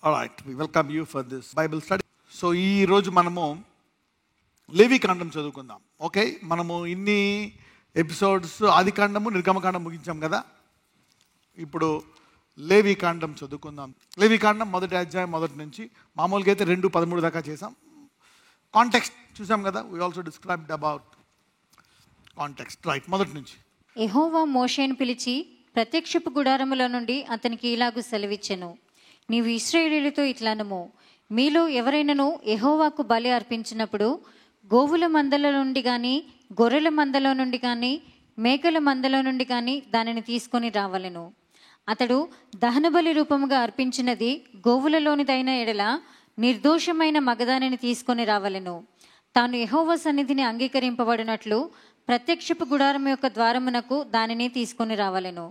Alright, we welcome you for this Bible study. So ఈ రోజు మనము లేవికాండం చదువుకుందాం. ఓకే, మనము ఇన్ని ఎపిసోడ్స్ ఆదికాండము నిర్గమకాండం ముగించాం కదా. ఇప్పుడు లేవికాండం చదువుకుందాం. లేవికాండం మొదటి అధ్యాయం మొదటి నుంచి మామూలుగా అయితే 2:13 దాకా చేసాం. కాంటెక్స్ట్ చూసాం కదా. we also described about context. Right, మొదటి నుంచి. యెహోవా మోషేను పిలిచి ప్రత్యక్షపు గుడారముల నుండి అతనికి ఇలాగు సెలవిచ్చెను, నీవు ఇశ్రాయేలీయులతో ఇట్లనము, మీలో ఎవరైనను యెహోవాకు బలి అర్పించినప్పుడు గోవుల మందల నుండి కానీ గొర్రెల మందలో నుండి కానీ మేకల మందలో నుండి కానీ దానిని తీసుకొని రావలెను. అతడు దహనబలి రూపముగా అర్పించినది గోవులలోనిదైన ఎడల నిర్దోషమైన మగదానిని తీసుకొని రావలెను. తాను యెహోవా సన్నిధిని అంగీకరింపబడినట్లు ప్రత్యక్షపు గుడారం యొక్క ద్వారమునకు దానిని తీసుకొని రావలెను.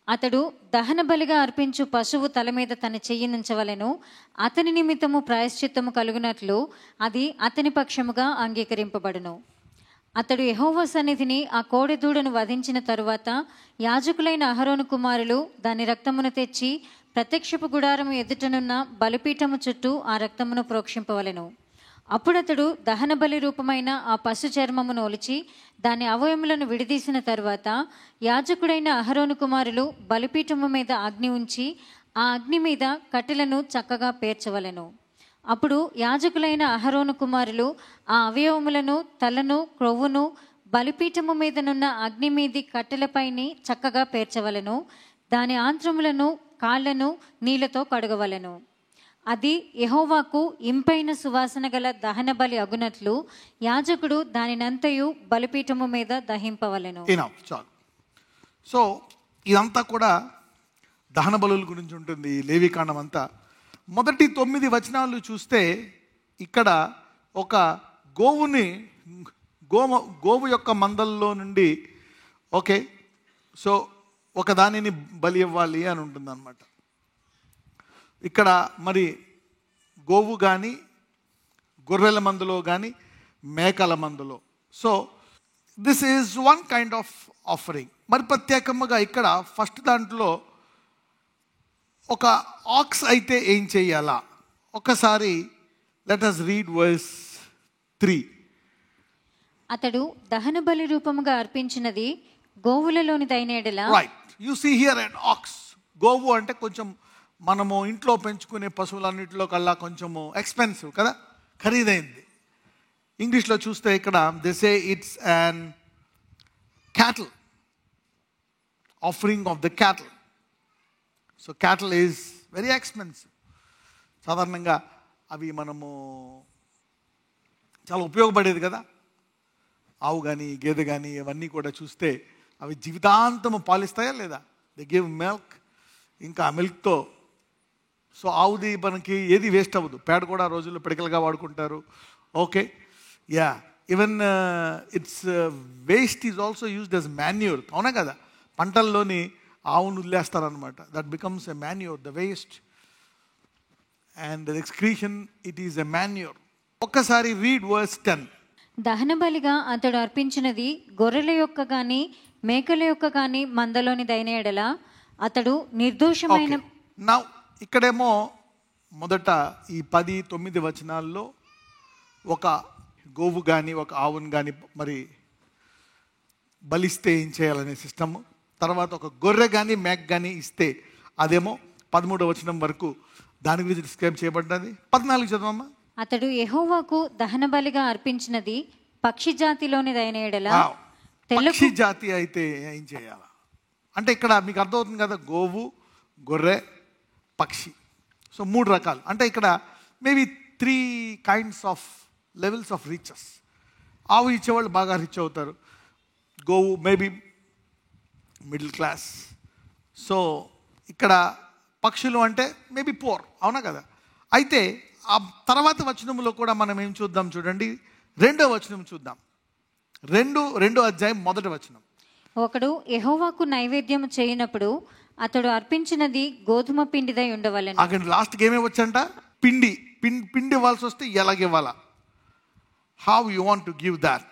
అతడు దహన బలిగా అర్పించు పశువు తల మీద తన చెయ్యి నుంచవలెను. అతని నిమిత్తము ప్రాయశ్చిత్తము కలుగునట్లు అది అతని పక్షముగా అంగీకరింపబడును. అతడు యెహోవా సన్నిధిని ఆ కోడెదూడను వధించిన తరువాత యాజకులైన అహరోను కుమారులు దాని రక్తమును తెచ్చి ప్రత్యక్షపు గుడారము ఎదుటనున్న బలిపీఠము చుట్టూ ఆ రక్తమును ప్రోక్షింపవలెను. అప్పుడతడు దహన బలి రూపమైన ఆ పశు చర్మమును ఒలిచి దాని అవయములను విడిదీసిన తరువాత యాజకుడైన అహరోను కుమారులు బలిపీఠము మీద అగ్ని ఉంచి ఆ అగ్ని మీద కట్టెలను చక్కగా పేర్చవలెను. అప్పుడు యాజకులైన అహరోను కుమారులు ఆ అవయవములను తలను క్రొవ్వును బలిపీఠము మీదనున్న అగ్ని మీది కట్టెలపైని చక్కగా పేర్చవలెను. దాని ఆంత్రములను కాళ్లను నీళ్లతో కడగవలెను. అది యెహోవాకు ఇంపైన సువాసన గల దహన బలి అగునట్లు యాజకుడు దానినంతయు బలిపీఠము మీద దహింపవలెను. చాలు. సో ఇదంతా కూడా దహన బలుల గురించి ఉంటుంది ఈ లేవికాండం అంతా. మొదటి 9 వచనాలు చూస్తే ఇక్కడ ఒక గోవు యొక్క మందల్లో నుండి ఓకే, సో ఒక దానిని బలి ఇవ్వాలి అని ఉంటుంది అన్నమాట. ఇక్కడ మరి గోవు కానీ గొర్రెల మందులో కానీ మేకల మందులో, so this is one kind of offering. మరి ప్రత్యేకంగా ఇక్కడ ఫస్ట్ దాంట్లో ఒక ఆక్స్ అయితే ఏం చేయాలా ఒకసారి లెట్ us రీడ్ వర్స్ 3. అతడు దహన బలి రూపముగా అర్పించినది గోవులలోనిదైన ఎడల, right, you see here and ox. గోవు అంటే కొంచెం మనము ఇంట్లో పెంచుకునే పశువులన్నింటిలో కల్లా కొంచెము ఎక్స్పెన్సివ్ కదా, ఖరీదైంది. ఇంగ్లీష్లో చూస్తే ఇక్కడ they say it's an cattle, offering of the cattle. So cattle is very expensive. సాధారణంగా అవి మనము చాలా ఉపయోగపడేది కదా. ఆవు కానీ గేదె కానీ ఇవన్నీ కూడా చూస్తే అవి జీవితాంతము పాలిస్తాయా లేదా? They give milk. ఇంకా ఆ మిల్క్తో సో ఆవుది మనకి ఏది వేస్ట్ అవ్వదు. పేడ కూడా ఆ రోజుల్లో పిడకలుగా వాడుకుంటారు. Okay, yeah, even it's waste is also used as manure. అవునా కదా, పంటల్లోని ఆవును వదిలేస్తారనమాట. That becomes a manure, the waste and the excretion, it is a manure. ఒక్కసారి రీడ్ వర్స్ 10. దహన బలిగా అతడు అర్పించినది గొర్రెల యొక్క కానీ మేకల యొక్క కానీ మందలోనిదైన ఎడల అతడు నిర్దోషమైన. నా ఇక్కడేమో మొదట ఈ 10-9 వచనాల్లో ఒక గోవు కానీ ఒక ఆవును కానీ మరి బలిస్తే ఏం చేయాలనే సిస్టము, తర్వాత ఒక గొర్రె కానీ మేక కానీ ఇస్తే అదేమో 13వ వచనం వరకు దాని గురించి డిస్క్రైబ్ చేయబడ్డది. 14 చదవమ్మా. అతడు యెహోవాకు దహన బలిగా అర్పించినది పక్షి జాతిలోనిదైన ఎడల, పక్షి జాతి అయితే ఏం చేయాలా అంటే ఇక్కడ మీకు అర్థమవుతుంది కదా, గోవు గొర్రె పక్షి. సో 3 రకాలు. అంటే ఇక్కడ maybe 3 kinds of levels of riches. ఆవు ఇచ్చేవాళ్ళు బాగా రిచ్ అవుతారు, గోవు మేబీ మిడిల్ క్లాస్. సో ఇక్కడ పక్షులు అంటే మేబీ పోర్. అవునా కదా. అయితే ఆ తర్వాత వచనంలో కూడా మనం ఏం చూద్దాం చూడండి, 2వ వచనం చూద్దాం. 2వ అధ్యాయం 1వ వచనం. ఒకడు యెహోవాకు నైవేద్యం చేయనప్పుడు అతడు అర్పించినది గోధుమ పిండిదై ఉండవలెను. అక్కడ లాస్ట్కి ఏమే వచ్చంట, పిండి ఇవ్వాల్సి వస్తే ఎలాగివ్వాలా, how you want to give that.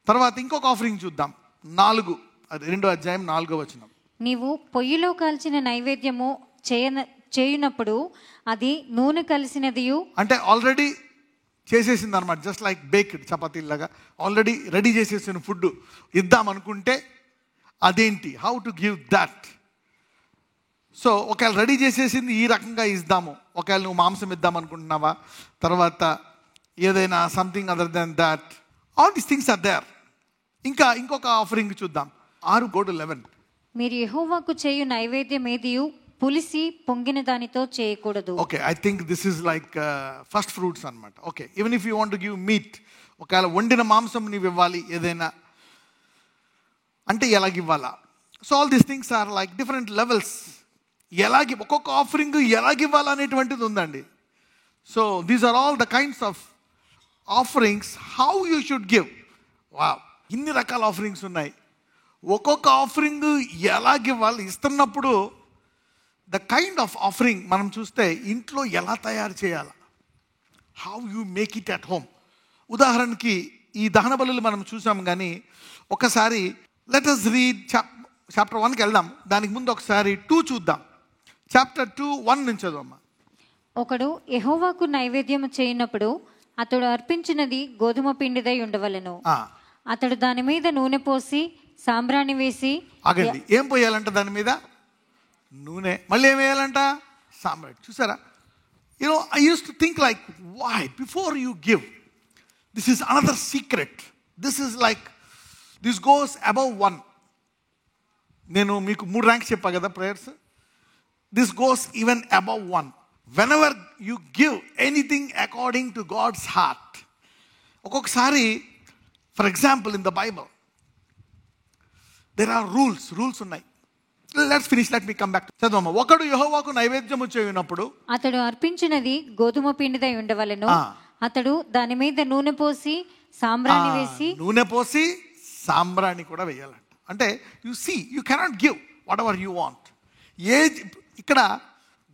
తర్వాత ఇంకొక ఆఫరింగ్ చూద్దాం. 2వ అధ్యాయం 4వ వచనం. నీవు పొయ్యిలో కాల్చిన నైవేద్యము చేయునప్పుడు అది నూనె కలిసినదియు, అంటే ఆల్రెడీ చేసేసింది అనమాట. జస్ట్ లైక్ బేక్డ్ చపాతీలాగా ఆల్రెడీ రెడీ చేసేసిన ఫుడ్ ఇద్దాం అనుకుంటే అదేంటి, how to give that. So ఒకవేళ రెడీ చేసేసింది ఈ రకంగా ఇద్దాము, ఒకవేళ నువ్వు మాంసం ఇద్దాం అనుకుంటున్నావా, తర్వాత ఏదైనా something other than that, all these things are there. ఇంకొక ఆఫరింగ్ చూద్దాం, 6:11. మీరు యెహోవాకు చేయు నైవేద్యం ఏదియు పులిసి పొంగిన దానితో చేయకూడదు. Okay, I think this is like first fruits అనమాట. Okay, even if you want to give meat, ఒకవేళ వండిన మాంసం నీవు ఇవ్వాలి ఏదైనా అంటే ఎలాగివ్వాలా. So all these things are like different levels. ఒక్కొక్క ఆఫరింగ్ ఎలాగివ్వాలనేటువంటిది ఉందండి. So these are all the kinds of offerings, how you should give. Wow, ఇన్ని రకాల ఆఫరింగ్స్ ఉన్నాయి. ఒక్కొక్క ఆఫరింగ్ ఎలాగివ్వాలి, ఇస్తున్నప్పుడు ద కైండ్ ఆఫ్ ఆఫరింగ్ మనం చూస్తే ఇంట్లో ఎలా తయారు చేయాలి, how you make it at home. ఉదాహరణకి ఈ దహన బలులు మనం చూసాం, కానీ ఒకసారి లెట్ us రీడ్ చాప్టర్ 1కి వెళ్దాం. దానికి ముందు ఒకసారి 2 చూద్దాం. చాప్టర్ 2:1 నుంచి చదవమ్మా. ఒకడు యెహోవాకు నైవేద్యము చేయనప్పుడు అతడు అర్పించినది గోధుమ పిండిదై ఉండవలెను. అతడు దాని మీద నూనె పోసి సాంబ్రాణి వేసి. ఆగండి, ఏం పోయాలంట దాని మీద? నూనె. మళ్ళీ ఏం వేయాలంట? సాంబ్రాణి. చూసారా? I used to think like, why? Before you give, this is another secret. This is like, this goes above 1. నేను మీకు 3 ర్యాంక్స్ చెప్పా కదా prayers. This goes even above 1. whenever you give anything according to God's heart. ఒక్కొక్కసారి for example in the Bible there are rules ఉన్నాయి. Let's finish, let me come back. చదవమ్మా. ఒకడు యెహోవాకు నైవేద్యము చేయునప్పుడు అతడు అర్పించినది గోధుమ పిండిదై ఉండవలెను. అతడు దాని మీద నూనె పోసి సాంబ్రాణి వేసి. నూనె పోసి సాంబ్రాణి కూడా వేయాలంట. అంటే you cannot give what ever you want. ఇక్కడ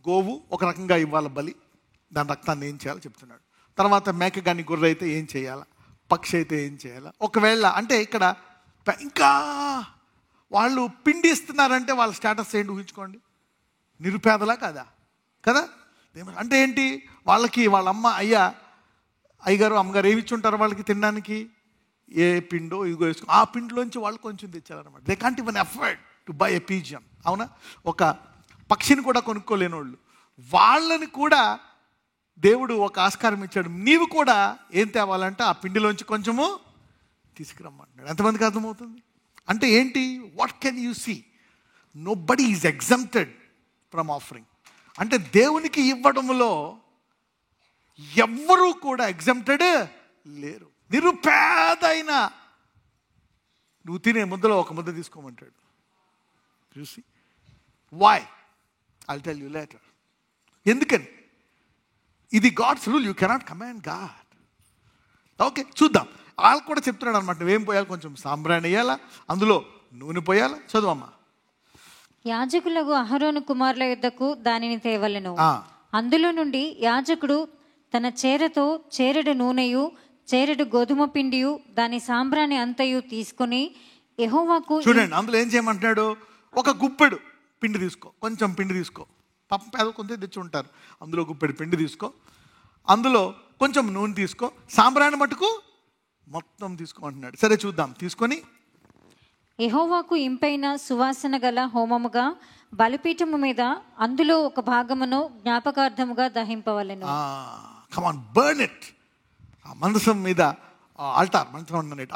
గోవు ఒక రకంగా ఇవ్వాలి బలి, దాని రక్తాన్ని ఏం చేయాలో చెప్తున్నాడు. తర్వాత మేక కానీ గొర్రె అయితే ఏం చేయాలా, పక్షి అయితే ఏం చేయాలా. ఒకవేళ అంటే ఇక్కడ ఇంకా వాళ్ళు పిండి ఇస్తున్నారంటే వాళ్ళ స్టేటస్ ఏంటి ఊహించుకోండి. నిరుపేదలా కదా అంటే ఏంటి, వాళ్ళకి వాళ్ళ అయ్యగారు అమ్మగారు ఏమి ఇచ్చుంటారు వాళ్ళకి తినడానికి? ఏ పిండో ఇదిగో వేసుకో, ఆ పిండిలోంచి వాళ్ళు కొంచెం తెచ్చారనమాట. They can't even afford to buy a pigeon. అవునా? ఒక పక్షిని కూడా కొనుక్కోలేని వాళ్ళు, వాళ్ళని కూడా దేవుడు ఒక ఆస్కారం ఇచ్చాడు. నీవు కూడా ఏం తేవాలంటే ఆ పిండిలోంచి కొంచెము తీసుకురమ్మంటున్నాడు. ఎంతమందికి అర్థమవుతుంది? అంటే ఏంటి? What can you see? Nobody is exempted from offering. అంటే దేవునికి ఇవ్వడంలో ఎవ్వరూ కూడా ఎగ్జంప్టెడ్ లేరు. నిరుపేదైన నువ్వు తినే ముద్దలో ఒక ముద్ద తీసుకోమంటాడు. చూసి why I'll tell you later. ఎందుకని? ఇది God's rule. You cannot command God. Okay, చూద్దాం. వాళ్ళు కూడా చెప్తున్నాడు అనమాట, నువ్వేం పోయాలి? కొంచెం సాంబ్రాణి వేయాలా, అందులో నూనె పోయాలా. చదువమ్మా. యాజకులకు అహరోను కుమారుల యుద్ధకు దానిని తేవలెను. అందులో నుండి యాజకుడు తన చేరతో చేరెడు నూనెయు చేరెడు గోధుమ పిండియు దాని సాంబ్రాణి అంతయు తీసుకుని యెహోవాకు. చూడండి, అందులో ఏం చేయమంటున్నాడు? ఒక గుప్పెడు పిండి తీసుకో, కొంచెం పిండి తీసుకో. పప్పు పేద కొంచెం తెచ్చి ఉంటారు. అందులో గుప్పెడు పిండి తీసుకో, అందులో కొంచెం నూనె తీసుకో, సాంబ్రాణి మటుకు మొత్తం తీసుకోమంటున్నాడు. సరే చూద్దాం. తీసుకొని యెహోవాకు ఇంపైన సువాసన గల హోమముగా బలిపీఠము మీద అందులో ఒక భాగమును జ్ఞాపకార్థముగా దహింపవలెను. Come on, burn it. ఆ మందసం మీద ఆల్టార్,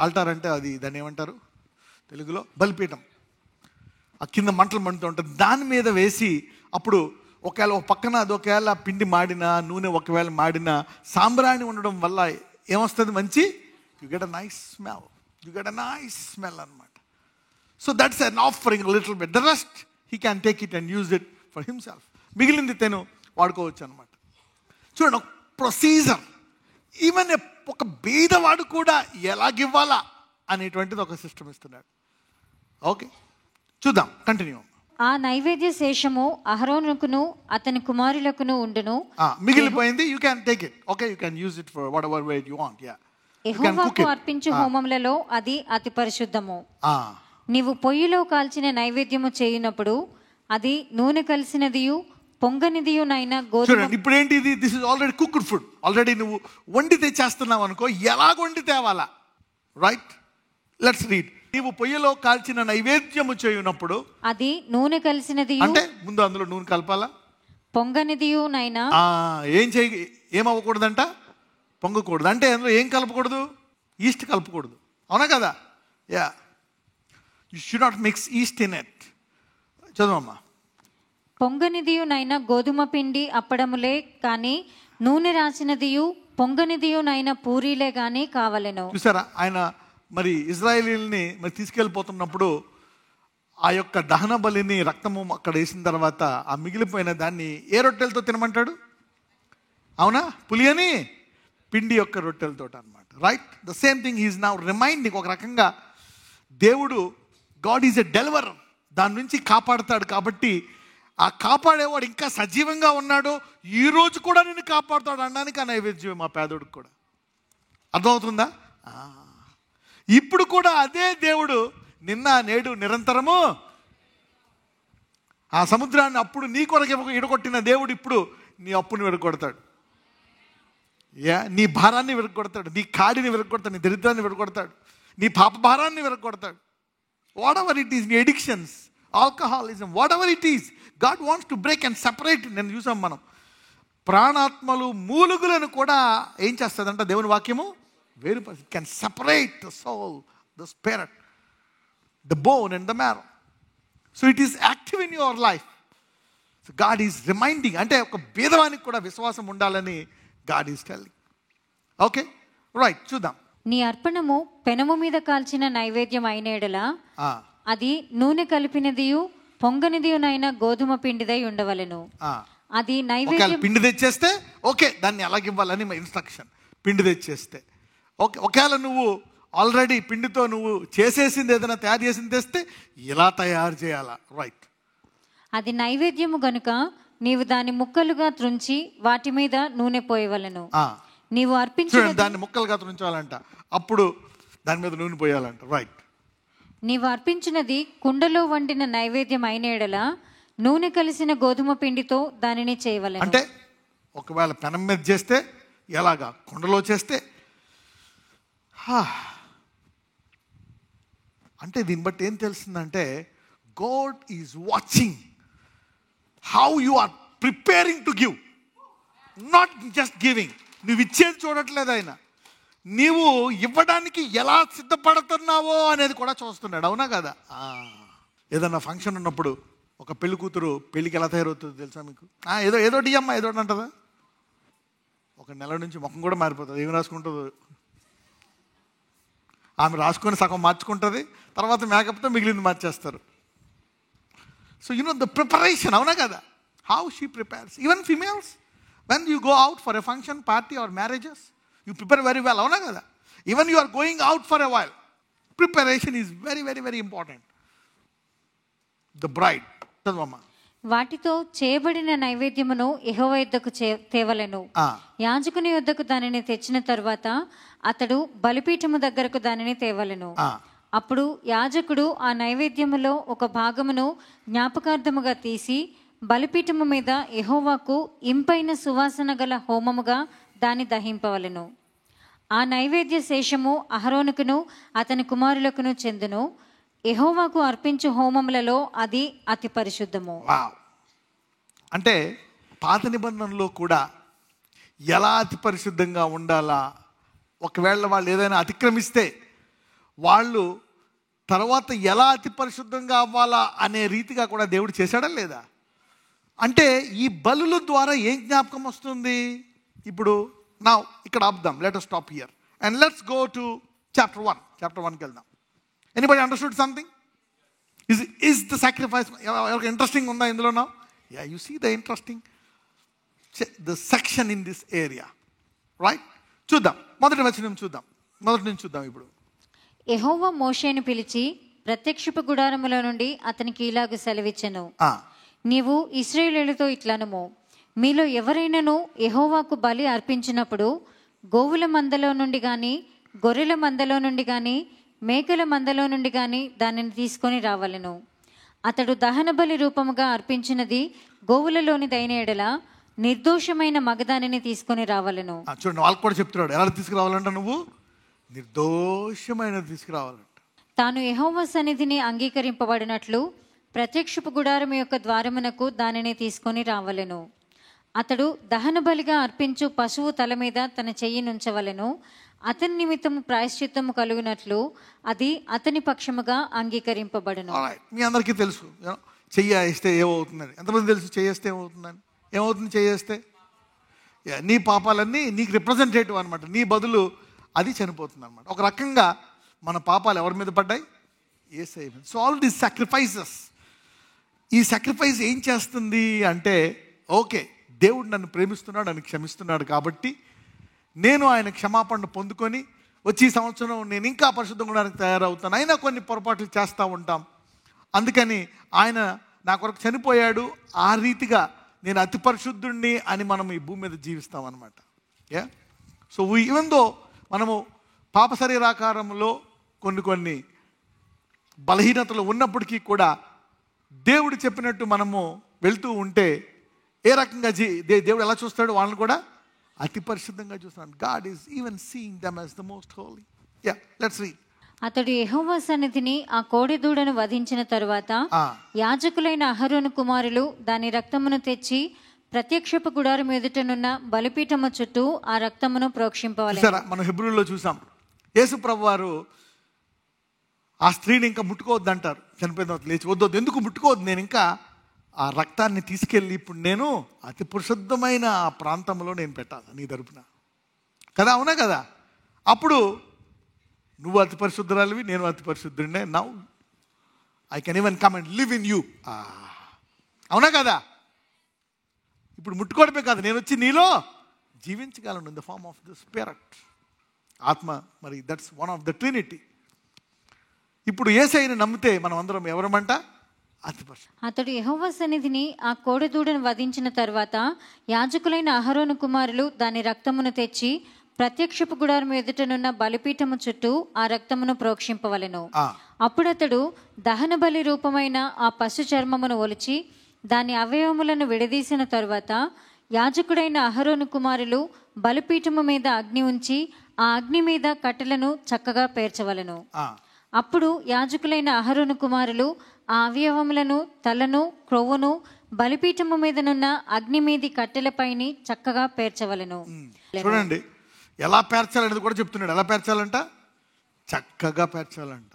ఆల్టార్ అంటే అది దాన్ని ఏమంటారు తెలుగులో? బలిపీఠం. ఆ కింద మంటలు మండుతూ ఉంటుంది, దాని మీద వేసి అప్పుడు ఒకవేళ ఒక పక్కన అది ఒకవేళ పిండి మాడినా, నూనె ఒకవేళ మాడినా, సాంబ్రాణి ఉండడం వల్ల ఏమొస్తుంది? మంచి you get a nice smell అనమాట. So that's an offering little bit. The rest he can take it and use it for himself. మిగిలింది తను వాడుకోవచ్చు అనమాట. చూడండి, ఒక ప్రొసీజర్. ఈవెన్ ఒక బీదవాడు కూడా ఎలాగివ్వాలా అనేటువంటిది ఒక సిస్టమ్ ఇస్తున్నాడు. ఓకే, చూద్దాం, కంటిన్యూ. ఆ నైవేద్య శేషము అహరోనుకును అతని కుమారులకును ఉండును. మిగిలిపోయింది you can take it. Okay, you can use it for what ever way you want. Yeah, యెహోవాకు అర్పించు హోమములలో అది అతి పరిశుద్ధము. నీవు పొయ్యిలో కాల్చిన నైవేద్యము చేయునప్పుడు అది నూనె కలిసినదియు పొంగనిదియునైనా గోధుమ చూడండి, ఇప్పుడు ఏంటి ఇది? This is already cooked food. Already నువ్వు వండి తెచ్చేస్తున్నావు అనుకో, ఎలాగ వండి తేవాలా? Right, let's read. నీవు పొయ్యిలో కాల్చిన నైవేద్యము చేయునప్పుడు అది నూనె కలిసినది అంటే ముందు అందులో నూనె కలపాలా? పొంగనిదియునైనా ఏమవ్వకూడదంట? పొంగకూడదు. అంటే అందులో ఏం కలపకూడదు? ఈస్ట్ కలపకూడదు, అవునా కదా? Yeah, you should not mix yeast in it. చదవమ్మా. పొంగనిదియునైనా గోధుమ పిండి అప్పడములే కానీ నూనె రాసినదియు పొంగనిదియునైనా పూరీలే కానీ కావలెను. చూసారా, ఆయన మరి ఇజ్రాయేలీల్ని మరి తీసుకెళ్ళిపోతున్నప్పుడు ఆ యొక్క దహన బలిని రక్తము అక్కడ వేసిన తర్వాత ఆ మిగిలిపోయిన దాన్ని ఏ రొట్టెలతో తినమంటాడు? అవునా? పులియని పిండి యొక్క రొట్టెలతో అనమాట. Right, the same thing is now reminding. ఒక రకంగా దేవుడు, గాడ్ ఈజ్ ఎ డెలివరర్, దాని నుంచి కాపాడుతాడు. కాబట్టి ఆ కాపాడేవాడు ఇంకా సజీవంగా ఉన్నాడు, ఈ రోజు కూడా నిన్ను కాపాడుతాడు అనడానికి ఆ నైవేద్యం మా పేదోడికి కూడా. అర్థమవుతుందా? ఇప్పుడు కూడా అదే దేవుడు నిన్న నేడు నిరంతరము. ఆ సముద్రాన్ని అప్పుడు నీ కొరకు ఇడగొట్టిన దేవుడు ఇప్పుడు నీ అప్పుని విరగొడతాడు. నీ భారాన్ని విరగొడతాడు, నీ కాడిని విరగొడతాడు, నీ దరిద్రాన్ని విరగొడతాడు, నీ పాప భారాన్ని విరగొడతాడు. వాట్ ఎవర్ ఇట్ ఈస్, నీ addictions, alcoholism, what ever it is, God wants to break and separate. నేను చూసాం మనం, ప్రాణాత్మలు మూలుగులను కూడా ఏం చేస్తుందంట దేవుని వాక్యము? వేరుపరిచి. It can separate the soul, the spirit, the bone and the marrow. So it is active in your life. So God is reminding, అంటే ఒక భేదవానికి కూడా విశ్వాసం ఉండాలని God is telling. Okay, right, చూద్దాం. నీ అర్పణము పెనము మీద కాల్చిన నైవేద్యం అయిన ఎడల అది నూనె కలిపినదియు పొంగనిదియునైనా గోధుమ పిండిదై ఉండవలెను. అది నైవేద్యం. పిండి తెచ్చేస్తే ఓకే, దాన్ని ఎలాగివ్వాలని ఇన్స్ట్రక్షన్. పిండి తెచ్చేస్తే ఓకే. ఒకవేళ నువ్వు ఆల్రెడీ పిండితో నువ్వు చేసేసింది ఏదైనా తయారు చేసింది తెస్తే ఇలా తయారు చేయాలా? రైట్. అది నైవేద్యము గనుక నీవు దాని ముక్కలుగా త్రుంచి వాటి మీద నూనె పోయవలెను. నీవు అర్పించిన దాన్ని ముక్కలుగా త్రుంచాలంట, అప్పుడు దాని మీద నూనె పోయాలంట. రైట్. నీవు అర్పించినది కుండలో వండిన నైవేద్యం అయిన ఎడల నూనె కలిసిన గోధుమ పిండితో దానిని చేయవలెను. అంటే ఒకవేళ పెనం మీద చేస్తే ఎలాగా, కుండలో చేస్తే అంటే దీన్ని బట్టి ఏం తెలుస్తుందంటే God is watching how you are preparing to give, not just giving. నువ్వు ఇచ్చేది చూడట్లేదు ఆయన, నీవు ఇవ్వడానికి ఎలా సిద్ధపడుతున్నావో అనేది కూడా చూస్తున్నాడు. అవునా కదా? ఏదన్నా ఫంక్షన్ ఉన్నప్పుడు ఒక పెళ్లి కూతురు పెళ్ళికి ఎలా తయారవుతుందో తెలుసా మీకు? ఏదో అమ్మ ఏదో అంటదా, ఒక నెల నుంచి ముఖం కూడా మారిపోతుంది. ఏమి రాసుకుంటుందో ఆమె, రాసుకొని సగం మార్చుకుంటుంది, తర్వాత మేకప్తో మిగిలింది మార్చేస్తారు. So you know the preparation. అవునా కదా? How she prepares. Even females, when you go out for a function, party or marriages, you prepare very well. అవునా కదా? Even you are going out for a while, preparation is very very very important. The bride. చదవమ్మా. వాటితో చేయబడిన నైవేద్యమును యెహోవా యొద్దకు తేవలెను. యాజకుని యొద్దకు దానిని తెచ్చిన తరువాత అతడు బలిపీఠము దగ్గరకు దానిని తేవలెను. అప్పుడు యాజకుడు ఆ నైవేద్యములో ఒక భాగమును జ్ఞాపకార్థముగా తీసి బలిపీఠము మీద యెహోవాకు ఇంపైన సువాసన గల హోమముగా దాన్ని దహింపవలెను. ఆ నైవేద్య శేషము అహరోనుకును అతని కుమారులకును చెందును. యెహోవాకు అర్పించు హోమములలో అది అతి పరిశుద్ధము. అంటే పాత నిబంధనలో కూడా ఎలా అతి పరిశుద్ధంగా ఉండాలా, ఒకవేళ వాళ్ళు ఏదైనా అతిక్రమిస్తే వాళ్ళు తర్వాత ఎలా అతి పరిశుద్ధంగా అవ్వాలా అనే రీతిగా కూడా దేవుడు చేశాడా లేదా? అంటే ఈ బలుల ద్వారా ఏం జ్ఞాపకం వస్తుంది? ఇప్పుడు నా ఇక్కడ ఆపుదాం, let us stop here and let's go to chapter 1. Chapter 1కి వెళ్దాం. Anybody understood something? Is the sacrifice ఎవరికి ఇంట్రెస్టింగ్ ఉందా ఇందులోనా? Yeah, you see the interesting the section in this area. Right, చూద్దాం. మొదటి నుంచి చూద్దాం. ఇప్పుడు యెహోవా మోషేను పిలిచి ప్రత్యక్షపు గుడారములో నుండి అతనికి ఇలాగ సెలవిచ్చెను. నీవు ఇశ్రాయేలీయులతో ఇట్లనుము, మీలో ఎవరైనాను యెహోవాకు బలి అర్పించినప్పుడు గోవుల మందలో నుండి గాని, గొర్రెల మందలో నుండి గాని, మేకల మందలో నుండి గాని దానిని తీసుకొని రావలెను. అతడు దహన బలి రూపముగా అర్పించినది గోవులలోనిదైన ఎడల నిర్దోషమైన మగదానిని తీసుకొని రావలెను. చూడండి, వాళ్ళకి కూడా చెప్తున్నాడు ఎలా తీసుకురావాలంట, నువ్వు నిర్దోషమైనది తీసుకురావాలంట. తాను యెహోవా సన్నిధిని అంగీకరింపబడినట్లు ప్రత్యక్షపు గుడారం యొక్క ద్వారమునకు దానిని తీసుకొని రావలెను. అతడు దహన బలిగా అర్పించు పశువు తల మీద తన చెయ్యి నుంచవలెను. అతని నిమిత్తము ప్రాయశ్చిత్తము కలుగునట్లు అది అతని పక్షముగా అంగీకరింపబడును. మీ అందరికీ తెలుసు చెయ్యి వేస్తే ఏమవుతుందని. ఎంతమంది తెలుసు చెయ్యేస్తే ఏమవుతుందని? ఏమవుతుంది చెయ్యేస్తే? నీ పాపాలన్నీ నీకు రిప్రజెంటేటివ్ అనమాట. నీ బదులు అది చనిపోతుంది అనమాట. ఒక రకంగా మన పాపాలు ఎవరి మీద పడ్డాయి? యేసయ్య మీద. సో ఆల్ దీస్ సాక్రిఫైసెస్, ఈ సాక్రిఫైస్ ఏం చేస్తుంది అంటే, ఓకే దేవుడు నన్ను ప్రేమిస్తున్నాడు, నన్ను క్షమిస్తున్నాడు కాబట్టి నేను ఆయన క్షమాపణ పొందుకొని వచ్చి ఈ సంవత్సరం నేను ఇంకా పరిశుద్ధంగా ఉండడానికి తయారవుతాను. అయినా కొన్ని పొరపాట్లు చేస్తూ ఉంటాం, అందుకని ఆయన నా కొరకు చనిపోయాడు, ఆ రీతిగా నేను అతి పరిశుద్ధుణ్ణి అని మనం ఈ భూమి మీద జీవిస్తాం అనమాట. సో ఈవెన్ దో మనము పాప శరీరాకారంలో కొన్ని బలహీనతలు ఉన్నప్పటికీ కూడా దేవుడు చెప్పినట్టు మనము వెళ్తూ ఉంటే ఏ రకంగా దేవుడు ఎలా చూస్తాడు? వాళ్ళని కూడా అతి పరిశుద్ధంగా చూస్తున్నాడు. God is even seeing them as the most Holi. Let's read. అతడు యెహోవా సన్నిధిని ఆ కోడెదూడను వధించిన తరువాత యాజకులైన అహరోను కుమారులు దాని రక్తమును తెచ్చి ప్రత్యక్షపు గుడారం ఎదుటనున్న బలిపీఠము చుట్టూ ఆ రక్తమును ప్రోక్షింపవలెను. మనం హెబ్రీలో చూసాం, యేసు ప్రభువారు ఆ స్త్రీని ఇంకా ముట్టుకోవద్దు అంటారు. చనిపోయిన తర్వాత లేచి, వద్దు ఎందుకు ముట్టుకోవద్దు, నేను ఇంకా ఆ రక్తాన్ని తీసుకెళ్ళి ఇప్పుడు నేను అతి పరిశుద్ధమైన ఆ ప్రాంతంలో నేను పెట్టాలి నీ తరపున కదా, అవునా కదా? అప్పుడు నువ్వు అతి పరిశుద్ధురాలివి, నేను అతి పరిశుద్ధుడినే. Now I can even come and live in you. అవునా కదా? ఇప్పుడు ముట్టుకోవడమే కాదు, నేను వచ్చి నీలో జీవించగలను in the form of the spirit, ఆత్మ. మరి that's one of the Trinity. ఇప్పుడు యేసయ్యను నమ్మితే మనం అందరం ఎవరమంట? అతి పరిశుద్ధులు. అతడు యెహోవా సన్నిధిని ఆ కోడెదూడను వధించిన తర్వాత యాజకులైన అహరోను కుమారులు దాని రక్తమును తెచ్చి ప్రత్యక్షపు గుడారం ఎదుటనున్న బలిపీఠము చుట్టూ ఆ రక్తమును ప్రోక్షింపవలెను. అప్పుడు అతడు దహన బలి రూపమైన ఆ పశు చర్మమును ఒలిచి దాని అవయవములను విడదీసిన తరువాత యాజకుడైన అహరోను కుమారులు బలిపీఠము మీద అగ్ని ఉంచి ఆ అగ్ని మీద కట్టెలను చక్కగా పేర్చవలెను. అప్పుడు యాజకులైన అహరోను కుమారులు ఆ అవయవములను, తలను, క్రొవ్వును బలిపీఠము మీదనున్న అగ్ని మీది కట్టెలపైని చక్కగా పేర్చవలెను. చూడండి ఎలా పేర్చాలనేది కూడా చెప్తున్నాడు. ఎలా పేర్చాలంట? చక్కగా పేర్చాలంట.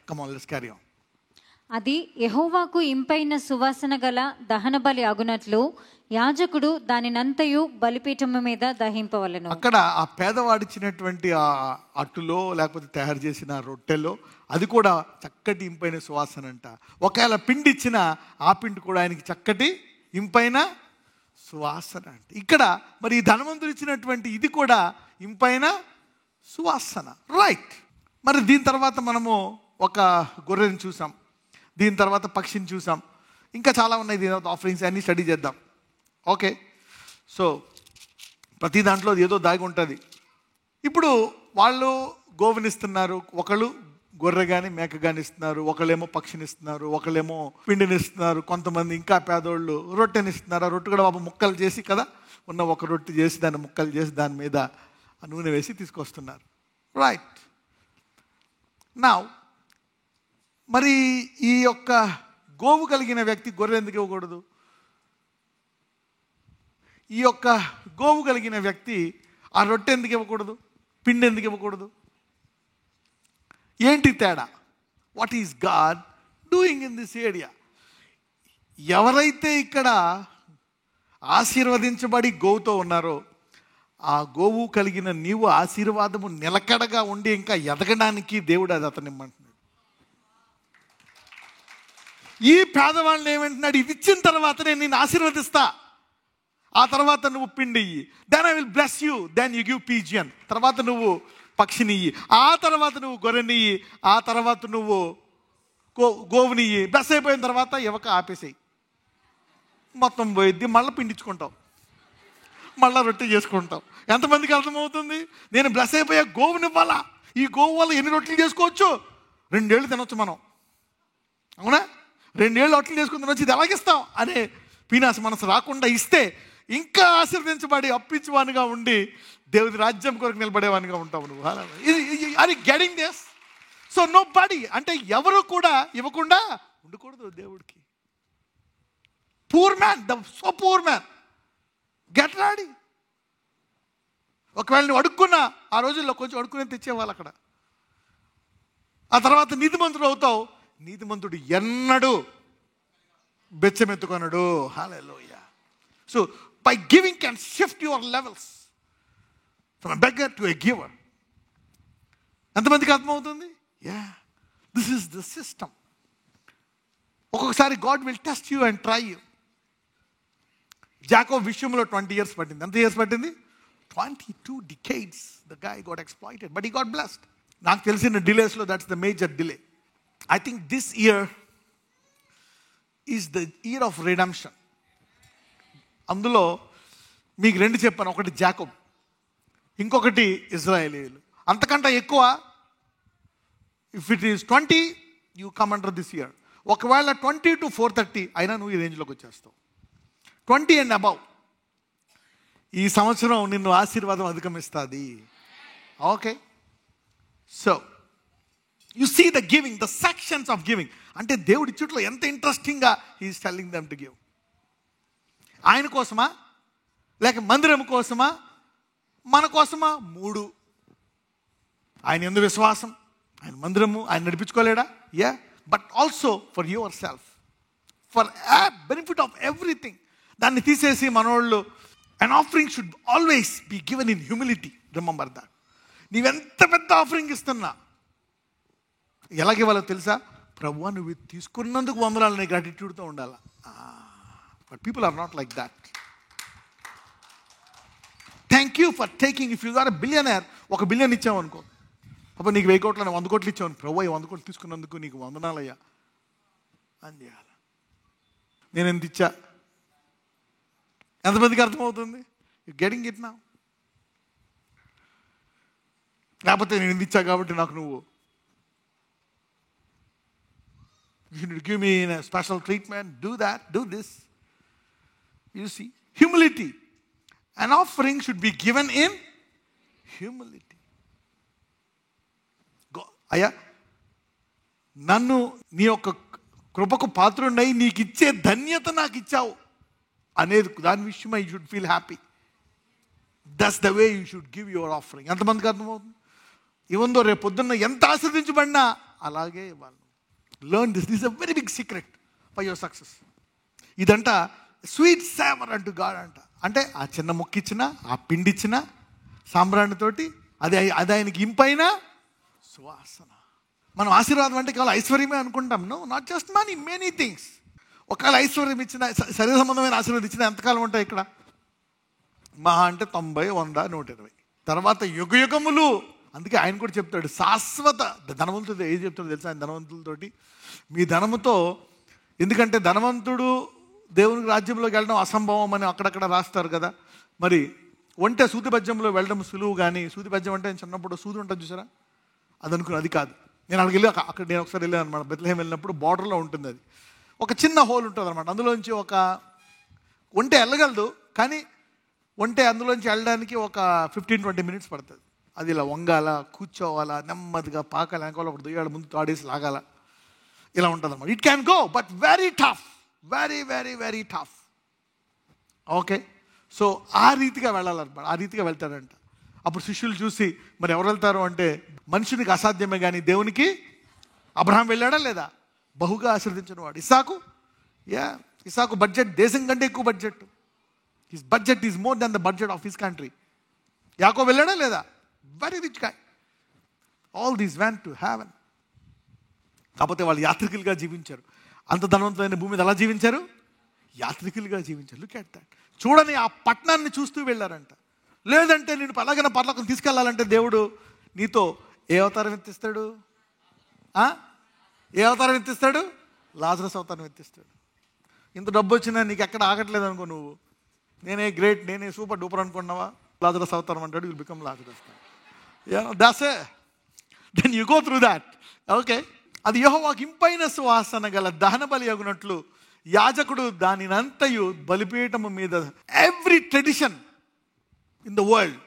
Come on, let's carry on. అది యెహోవాకు ఇంపైన సువాసన గల దహన బలి అగునట్లు యాజకుడు దానినంతయు బలిపీఠము మీద దహింపవలెను. అక్కడ ఆ పేదవాడిచ్చినటువంటి ఆ అట్టులో లేకపోతే తయారు చేసిన రొట్టెలో అది కూడా చక్కటి ఇంపైన సువాసన అంట. ఒకవేళ పిండి ఇచ్చిన ఆ పిండి కూడా ఆయనకి చక్కటి ఇంపైన సువాసన అంట. ఇక్కడ మరి ఈ ధనవంతుడు ఇచ్చినటువంటి ఇది కూడా ఇంపైన సువాసన, రైట్? మరి దీని తర్వాత మనము ఒక గొర్రెని చూసాం, దీని తర్వాత పక్షిని చూసాం, ఇంకా చాలా ఉన్నాయి. దీని తర్వాత ఆఫరింగ్స్ అన్నీ స్టడీ చేద్దాం. ఓకే, సో ప్రతి దాంట్లో ఏదో దాగి ఉంటుంది. ఇప్పుడు వాళ్ళు గోవునిస్తున్నారు, ఒకళ్ళు గొర్రె కానీ మేక కానీ ఇస్తున్నారు, ఒకళ్ళేమో పక్షిని ఇస్తున్నారు, ఒకళ్ళేమో పిండిని ఇస్తున్నారు, కొంతమంది ఇంకా పేదోళ్ళు రొట్టెని ఇస్తున్నారు. ఆ రొట్టె కూడా బాబు ముక్కలు చేసి కదా, ఉన్న ఒక రొట్టె చేసి దాన్ని ముక్కలు చేసి దాని మీద నూనె వేసి తీసుకొస్తున్నారు, రైట్? నా మరి ఈ యొక్క గోవు కలిగిన వ్యక్తి గొర్రె ఎందుకు ఇవ్వకూడదు? ఈ యొక్క గోవు కలిగిన వ్యక్తి ఆ రొట్టె ఎందుకు ఇవ్వకూడదు? పిండి ఎందుకు ఇవ్వకూడదు? ఏంటి తేడా? What is God doing in this area? ఎవరైతే ఇక్కడ ఆశీర్వదించబడి గోవుతో ఉన్నారో ఆ గోవు కలిగిన నీవు ఆశీర్వాదము నిలకడగా ఉండి ఇంకా ఎదగడానికి దేవుడు అది అతను ఇమ్మంటున్నాడు. ఈ పేదవాళ్ళని ఏమంటున్నాడు? ఇది ఇచ్చిన తర్వాత నేను నిన్ను ఆశీర్వదిస్తా, ఆ తర్వాత నువ్వు పిండి ఇయ్యి, then I will bless you, then you give pigeon, తర్వాత నువ్వు పక్షిని ఇయ్యి, ఆ తర్వాత నువ్వు గొర్రెని ఇయ్యి, ఆ తర్వాత నువ్వు గోవుని ఇయ్యి. బ్లెస్ అయిపోయిన తర్వాత ఇవ్వక ఆపేసేయి, మొత్తం పోయిద్ది, మళ్ళీ పిండించుకుంటావు, మళ్ళీ రొట్టె చేసుకుంటావు. ఎంతమందికి అర్థమవుతుంది? నేను బ్లెస్ అయిపోయా గోవుని ఇవ్వాలా, ఈ గోవు వల్ల ఎన్ని రొట్టెలు చేసుకోవచ్చు? 2 ఏళ్ళు తినొచ్చు మనం, అవునా? 2 ఏళ్ళు అట్లు చేసుకుని వచ్చి ఇది ఎలాగిస్తాం అనే పీనాస్ మనసు రాకుండా ఇస్తే ఇంకా ఆశీర్వదించబడి అప్పించేవానిగా ఉండి దేవుని రాజ్యం కొరకు నిలబడేవానిగా ఉంటావు నువ్వు. అది getting this. So nobody, అంటే ఎవరు కూడా ఇవ్వకుండా ఉండకూడదు దేవుడికి. Poor man, so poor man, get ready. ఒకవేళ నువ్వు అడుక్కున్నా ఆ రోజుల్లో కొంచెం అడుక్కునే తెచ్చేవాళ్ళు అక్కడ. ఆ తర్వాత నీతిమంతుడు అవుతావు. నీతిమంతుడు ఎన్నడూ బెచ్చమెత్తుకొనడు. Hallelujah. So by giving can shift your levels from a beggar to a giver. ఎంతమందికి అర్థమవుతుంది? Yeah, this is the system. ఒక్కొక్కసారి God will test you and try you. Jacob విషయంలో 20 years పట్టింది. ఎంత ఇయర్స్ పట్టింది? 22 decades. The guy got exploited, but he got blessed. నాకు తెలిసిన డిలేస్లో that's the major delay. I think this year is the year of redemption. అందులో మీకు 2 చెప్పాను. ఒకటి జాకోబ్, ఇంకొకటి ఇజ్రాయేలీలు. అంతకంటే ఎక్కువ if it is 20 you come under this year. ఒకవేళ 20 to 430 అయినా నువ్వు ఈ రేంజ్లోకి వచ్చేస్తావు. 20 and above ఈ సంవత్సరం నిన్ను ఆశీర్వాదం అధిగమిస్తుంది. Okay, so you see the giving, the sections of giving. అంటే దేవుడి చుట్టూ ఎంత ఇంట్రెస్టింగ్గా he is telling them to give. ఆయన కోసమా లేక మందిరం కోసమా మన కోసమా? 3. ఆయన యందు విశ్వాసం, ఆయన మందిరము ఆయన నడిపించుకోలేడా? Yeah, but also for yourself, for benefit of everything. దాన్ని తీసేసి మనోళ్ళు an offering should always be given in humility. Remember that. నీవెంత పెద్ద ఆఫరింగ్ ఇస్తున్నా ఎలాగివ్వాలో తెలుసా? ప్రభువా నువ్వు తీసుకున్నందుకు వందనాలని గ్రాటిట్యూడ్తో ఉండాలి. But people are not like that. Thank you for taking. If you are a billionaire, $1 billion ఇచ్చావు అనుకో, అప్పుడు నీకు 1000 కోట్లు 100 కోట్లు ఇచ్చావు. ప్రభువా 100 కోట్లు తీసుకున్నందుకు నీకు వందనాలయ్యా అని చేయాలి. నేను ఎంత ఇచ్చా? ఎంతమందికి అర్థమవుతుంది? You getting it now? లేకపోతే నేను ఎంత ఇచ్చా కాబట్టి నాకు నువ్వు you need give me in special treatment, do that, do this. You see humility. An offering should be given in humility. అయ్యా నన్ను నీ యొక్క కృపకు పాత్రుడై నీకు ఇచ్చే ధన్యత నాకు ఇచ్చావు అనేది దాని విషయమై you should feel happy. That's the way you should give your offering. ఎంతమందికి అర్థమవుతుంది? ఇవందో రేపు పొద్దున్న ఎంత ఆస్వాదించబడినా అలాగే ఇవ్వాలి. Learn this. This a very big secret for your success. ఇదంట స్వీట్ సేవర్ అంటూ గాడ్ అంట. అంటే ఆ చిన్న మొక్కిచ్చిన, ఆ పిండిచ్చిన సాంబ్రాణితోటి అది ఆయనకి ఇంపైన సువాసన. మనం ఆశీర్వాదం అంటే కేవలం ఐశ్వర్యమే అనుకుంటాం. No, not just money, many things. ఒకవేళ ఐశ్వర్యం ఇచ్చిన, శరీర సంబంధమైన ఆశీర్వాదం ఇచ్చిన ఎంతకాలం ఉంటాయి ఇక్కడ? మహా అంటే 90, 100, 120. తర్వాత యుగ యుగములు. అందుకే ఆయన కూడా చెప్తాడు శాశ్వత. ధనవంతుడు ఏం చెప్తాడు తెలుసా? ఆయన ధనవంతులతోటి మీ ధనముతో, ఎందుకంటే ధనవంతుడు దేవునికి రాజ్యంలోకి వెళ్ళడం అసంభవం అని అక్కడక్కడ రాస్తారు కదా. మరి ఒంటె సూదిబజ్యంలో వెళ్ళడం సులువు. కానీ సూదిబజ్యం అంటే చిన్నప్పుడు సూది ఉంటుంది చూసారా, అది అనుకుని అది కాదు. నేను అక్కడికి వెళ్ళి అక్కడ నేను ఒకసారి వెళ్ళాను అనమాట. బెత్లెహేం వెళ్ళినప్పుడు బార్డర్లో ఉంటుంది అది. ఒక చిన్న హోల్ ఉంటుంది అనమాట. అందులోంచి ఒక ఒంటె వెళ్ళగలదు, కానీ ఒంటె అందులోంచి వెళ్ళడానికి ఒక 15-20 minutes పడుతుంది. అది ఇలా వంగాల, కూర్చోవాలా, నెమ్మదిగా పాకాల, వెనకాల ఒక దుయ్యాడు ముందు తాడేసి లాగాల, ఇలా ఉంటుంది అనమాట. It can go, but very tough, very very very tough. Okay, so ఆ రీతిగా వెళ్ళాలన్నమాట. ఆ రీతిగా వెళ్తాడంట. అప్పుడు శిష్యులు చూసి మరి ఎవరు వెళ్తారు అంటే, మనుషునికి అసాధ్యమే కానీ దేవునికి. అబ్రహాం వెళ్ళాడా లేదా? బహుగా ఆశీర్వదించిన వాడు. ఇసాకు బడ్జెట్ దేశం కంటే ఎక్కువ budget. His budget is more than the budget of his country. యాకోబు వెళ్ళాడా లేదా? Very rich guy. All these went to heaven. కాకపోతే వాళ్ళు యాత్రికులుగా జీవించారు. అంత ధనవంతమైన భూమి మీద ఎలా జీవించారు? యాత్రికులుగా జీవించారు. Look at that. చూడని ఆ పట్టణాన్ని చూస్తూ వెళ్ళారంట. లేదంటే నేను పలాగన పర్లోకం తీసుకెళ్లాలంటే దేవుడు నీతో ఏ అవతారం ఎత్తిస్తాడు? ఏ అవతారం ఎత్తిస్తాడు? లాజరస్ అవతారం ఎత్తిస్తాడు. ఇంత డబ్బు వచ్చినా నీకు ఎక్కడ ఆగట్లేదు అనుకో, నువ్వు నేనే గ్రేట్, నేనే సూపర్ డూపర్ అనుకున్నావా? లాజరస్ అవతారం అంటాడు. Will become Lazarus. That's then you go through that. Okay, అది యెహోవాకు ఇంపైన సువాసన గల దహన బలి అగునట్లు యాజకుడు దానినంతయు బలిపీఠము మీద. Every tradition in the world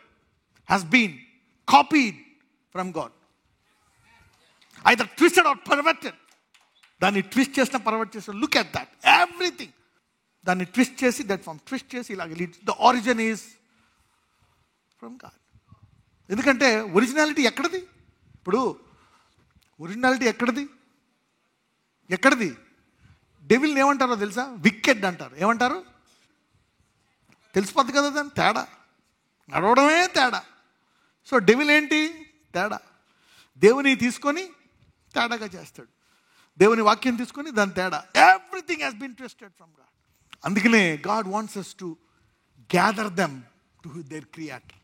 has been copied from God, either twisted or perverted. దాన్ని ట్విస్ట్ చేసిన పర్వర్ట్ చేసిన, లుక్ ఎట్ దట్, ఎవ్రీథింగ్ దాన్ని ట్విస్ట్ చేసి, దట్ ఫామ్ ట్విస్ట్ చేసి ఇలాగ. The origin is from God. ఎందుకంటే ఒరిజినాలిటీ ఎక్కడిది? ఇప్పుడు ఒరిజినాలిటీ ఎక్కడిది? డెవిల్ని ఏమంటారో తెలుసా? వికెడ్ అంటారు. ఏమంటారు? తెలిసిపోద్ది కదా, దాని తేడా, నడవడమే తేడా. సో డెవిల్ ఏంటి? తేడా. దేవుని తీసుకొని తేడాగా చేస్తాడు, దేవుని వాక్యం తీసుకొని దాని తేడా. Everything has been twisted from God. అందుకనే God wants us to gather them to their creator.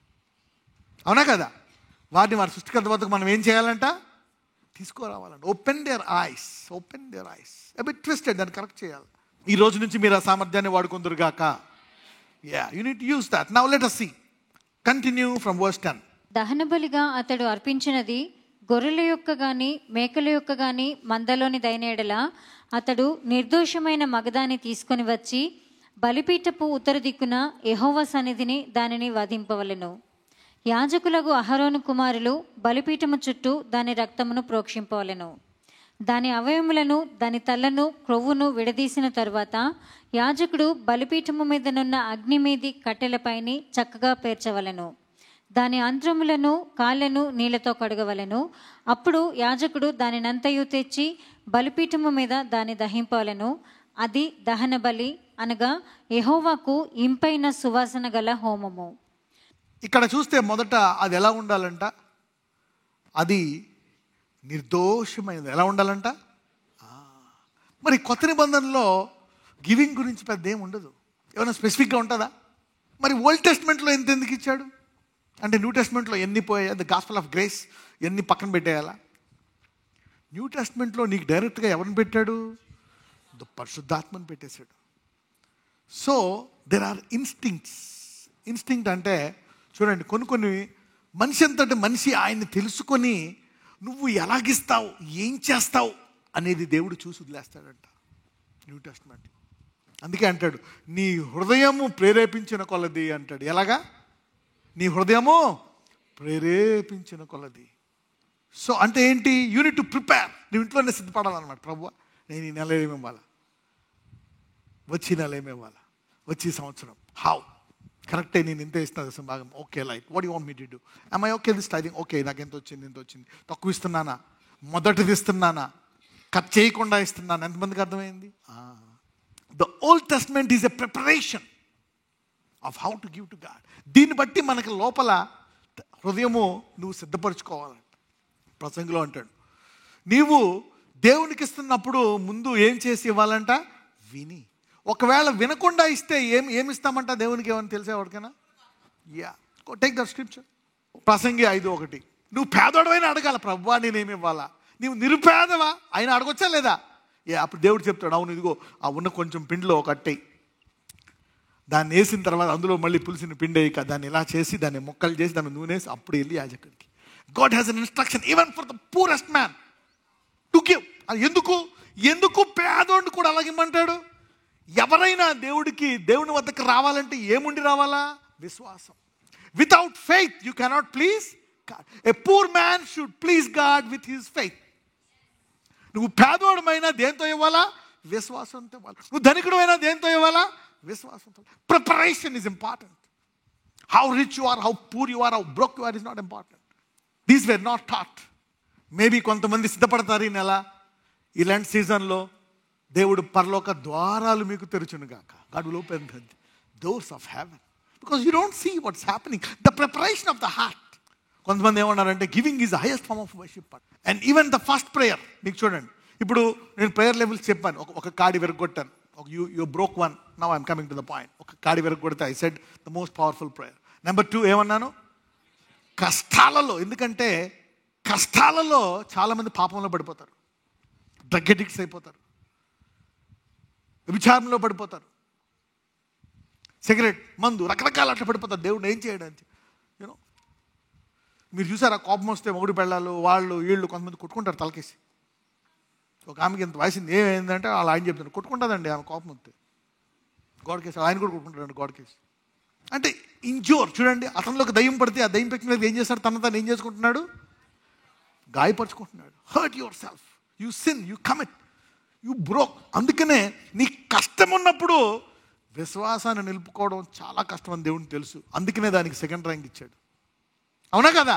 అవునా కదా? వారి సృష్టికర్త వద్దకు మనం ఏం చేయాలంట? తీసుకురావాలంట. Open their eyes a bit twisted, దాన్ని కరెక్ట్ చేయాలి. ఈ రోజు నుంచి మీరు ఆ సామర్థ్యాన్ని వాడుకుందరు గాక. You need to use that. Now let us see. Continue from verse 10. దహన బలిగా అతడు అర్పించినది గొర్రెల యొక్క గాని మేకల యొక్క గాని మందలోని దైనేడల అతడు నిర్దోషమైన మగదాన్ని తీసుకొని వచ్చి బలిపీఠపు ఉత్తర దిక్కున యెహోవా సన్నిధిని దానిని వధింపవలెను. యాజకులకు అహరోను కుమారులు బలిపీఠము చుట్టూ దాని రక్తమును ప్రోక్షింపవలెను. దాని అవయములను, దాని తలను, క్రొవ్వును విడదీసిన తరువాత యాజకుడు బలిపీఠము మీదనున్న అగ్ని మీది కట్టెలపైని చక్కగా పేర్చవలెను. దాని అంత్రములను, కాళ్ళను నీళ్లతో కడగవలెను. అప్పుడు యాజకుడు దానినంతయు తెచ్చి బలిపీఠము మీద దాన్ని దహింపవలెను. అది దహన బలి, అనగా యెహోవాకు ఇంపైన సువాసన గల హోమము. ఇక్కడ చూస్తే మొదట అది ఎలా ఉండాలంట? అది నిర్దోషమైనది. ఎలా ఉండాలంట? మరి కొత్త నిబంధనలో గివింగ్ గురించి పెద్ద ఏం ఉండదు. ఏమైనా స్పెసిఫిక్గా ఉంటుందా? మరి ఓల్డ్ టెస్ట్మెంట్లో ఎందుకు ఇచ్చాడు అంటే, న్యూ టెస్ట్మెంట్లో ఎన్ని పోయాయి? ద గాస్పెల్ ఆఫ్ గ్రేస్ ఎన్ని పక్కన పెట్టేయాలా? న్యూ టెస్ట్మెంట్లో నీకు డైరెక్ట్గా ఎవరిని పెట్టాడు? పరిశుద్ధాత్మని పెట్టేశాడు. సో దెర్ ఆర్ ఇన్స్టింక్ట్ అంటే చూడండి, కొన్ని మనిషి అంతటి మనిషి ఆయన్ని తెలుసుకొని నువ్వు ఎలాగిస్తావు, ఏం చేస్తావు అనేది దేవుడు చూసి వదిలేస్తాడంట న్యూ టెస్ట్మెంట్. అందుకే అంటాడు, నీ హృదయము ప్రేరేపించిన కొలది అంటాడు. ఎలాగా? నీ హృదయము ప్రేరేపించిన కొలది. సో అంటే ఏంటి? Unit to prepare. నువ్వు ఇంట్లోనే సిద్ధపడాలన్నమాట. ప్రభువా, నేను ఈ నెల ఏమివ్వాలా, వచ్చి నెల ఏమివ్వాలా, వచ్చి సంవత్సరం హౌ కరెక్టే, నేను ఇంత ఇస్తున్నా భాగం. Okay, like what you want me to do? am I okay this tithing? Okay, నాకు ఎంత వచ్చింది, తక్కువ ఇస్తున్నానా, మొదటిది ఇస్తున్నానా, కట్ చేయకుండా ఇస్తున్నానా? ఎంతమందికి అర్థమైంది? The old testament is a preparation of how to give to God. దీన్ని బట్టి మనకి లోపల హృదయము నువ్వు సిద్ధపరచుకోవాలంట. ప్రసంగిలో అంటాడు, నీవు దేవునికి ఇస్తున్నప్పుడు ముందు ఏం చేసి ఇవ్వాలంట? విని. ఒకవేళ వినకుండా ఇస్తే ఏమిస్తామంట దేవునికి? ఏమని తెలిసే ఎవరికైనా? Take that scripture. ప్రసంగి 5:1. నువ్వు పేదోడవైనా అడగాల, ప్రభువా నేనేమి ఇవ్వాలా? నువ్వు నిరుపేదవా ఆయన అడగొచ్చా లేదా? అప్పుడు దేవుడు చెప్తాడు, అవును ఇదిగో ఆ ఉన్న కొంచెం పిండిలో ఒక అట్టేయి, దాన్ని వేసిన తర్వాత అందులో మళ్ళీ పులిసిన పిండి వేయక దాన్ని ఇలా చేసి దాన్ని ముక్కలు చేసి దాన్ని నూనె వేసి అప్పుడు వెళ్ళి యాజకుడికి. God has an instruction even for the poorest man to give. ఎందుకు పేదోడిని కూడా అలాగే ఇమ్మంటాడు? ఎవరైనా దేవుని వద్దకు రావాలంటే ఏముండి రావాలా? విశ్వాసం. Without faith you cannot please God. A poor man should please God with his faith. నువ్వు పేదోడమైనా దేంతో ఇవ్వాలా? విశ్వాసంతో ఇవ్వాలి. నువ్వు ధనికుడమైనా దేంతో ఇవ్వాలా? విశ్వాసంతో. Preparation is important. How rich you are, how poor you are, how broke you are is not important. These were not taught. Maybe కొంతమంది సిద్ధపడతారు ఈ నెల, ఈ లెంట్ సీజన్లో దేవుడు పరలోక ద్వారాలు మీకు తెరుచునుగాక. God will open the doors of heaven because you don't see what's happening. The preparation of the heart. కొంతమంది ఏమన్నారంటే giving is the highest form of worship and even the first prayer. మీకు చూడండి, ఇప్పుడు నేను ప్రేయర్ లెవెల్స్ చెప్పాను. ఒక కాడి విరగొట్టాను, you broke one. Now I'm coming to the point. ఒక కాడి విరగొడితే I said the most powerful prayer. Number 2 ఏమన్నాను? కష్టాలలో. ఎందుకంటే కష్టాలలో చాలామంది పాపంలో పడిపోతారు, డ్రగ్ అడిక్ట్స్ అయిపోతారు, విచారంలో పడిపోతారు, సిగరెట్, మందు, రకరకాల అట్లా పడిపోతారు. దేవుడు ఏం చేయడానికి? యూనో, మీరు చూసారా, కోపం వస్తే మొగుడు పెళ్ళాలు వాళ్ళు వీళ్ళు కొంతమంది కొట్టుకుంటారు తలకేసి. ఒక ఆమెకి ఇంత వయసు ఏమైందంటే వాళ్ళు ఆయన చెప్తారు కొట్టుకుంటుందండి ఆమె కోపం వస్తే గోడకేసి ఆయన కూడా కొట్టుకుంటాడు గోడకేసి. అంటే ఇంజోర్ చూడండి, అతనిలోకి దయ్యం పడితే ఆ దయ్యం పెట్టిన ఏం చేస్తాడు, తను ఏం చేసుకుంటున్నాడు, గాయపరుచుకుంటున్నాడు. Hurt yourself, you sin, you commit, you broke. అందుకనే నీ కష్టం ఉన్నప్పుడు విశ్వాసాన్ని నిలుపుకోవడం చాలా కష్టం అని దేవునికి తెలుసు. అందుకనే దానికి సెకండ్ ర్యాంక్ ఇచ్చాడు. అవునా కదా?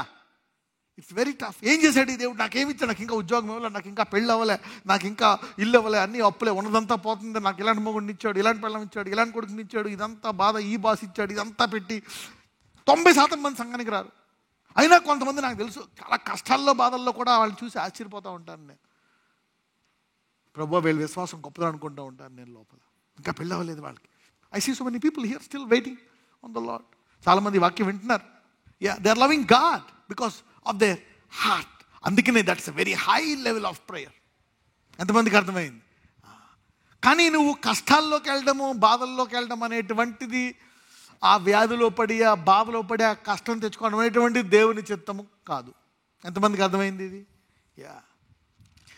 It's very tough. ఏం చేశాడు ఈ దేవుడు? నాకేమి ఇచ్చాడు? నాకు ఇంకా ఉద్యోగం ఇవ్వలే, నాకు ఇంకా పెళ్ళి అవ్వలే, నాకు ఇంకా ఇల్లు అవ్వలే, అన్నీ అప్పులే, ఉన్నదంతా పోతుంది, నాకు ఇలాంటి మొగుడిని ఇచ్చాడు, ఇలాంటి పిల్లం ఇచ్చాడు, ఇలాంటి కొడుకుని ఇచ్చాడు, ఇదంతా బాధ, ఈ బాస్ ఇచ్చాడు, ఇదంతా పెట్టి 90% మంది సంఘానికి రారు. అయినా కొంతమంది నాకు తెలుసు చాలా కష్టాల్లో బాధల్లో కూడా వాళ్ళని చూసి ఆశ్చర్యపోతూ ఉంటాను నేను. ప్రభువా వీళ్ళ విశ్వాసం గొప్పదని అనుకుంటూ ఉంటాను నేను లోపల. ఇంకా పెళ్ళి అవ్వలేదు వాళ్ళకి. I see so many people here still waiting on the Lord. చాలామంది వాక్యం వింటున్నారు. Yeah, they are loving God because of their heart. అందుకనే that's a very high level of prayer. ఎంతమందికి అర్థమైంది? కానీ నువ్వు కష్టాల్లోకి వెళ్ళడము, బాధల్లోకి వెళ్ళడం అనేటువంటిది, ఆ వ్యాధిలో పడి, ఆ బాధలో పడి, ఆ కష్టం తెచ్చుకోవడం అనేటువంటిది దేవుని చిత్తము కాదు. ఎంతమందికి అర్థమైంది ఇది? యా,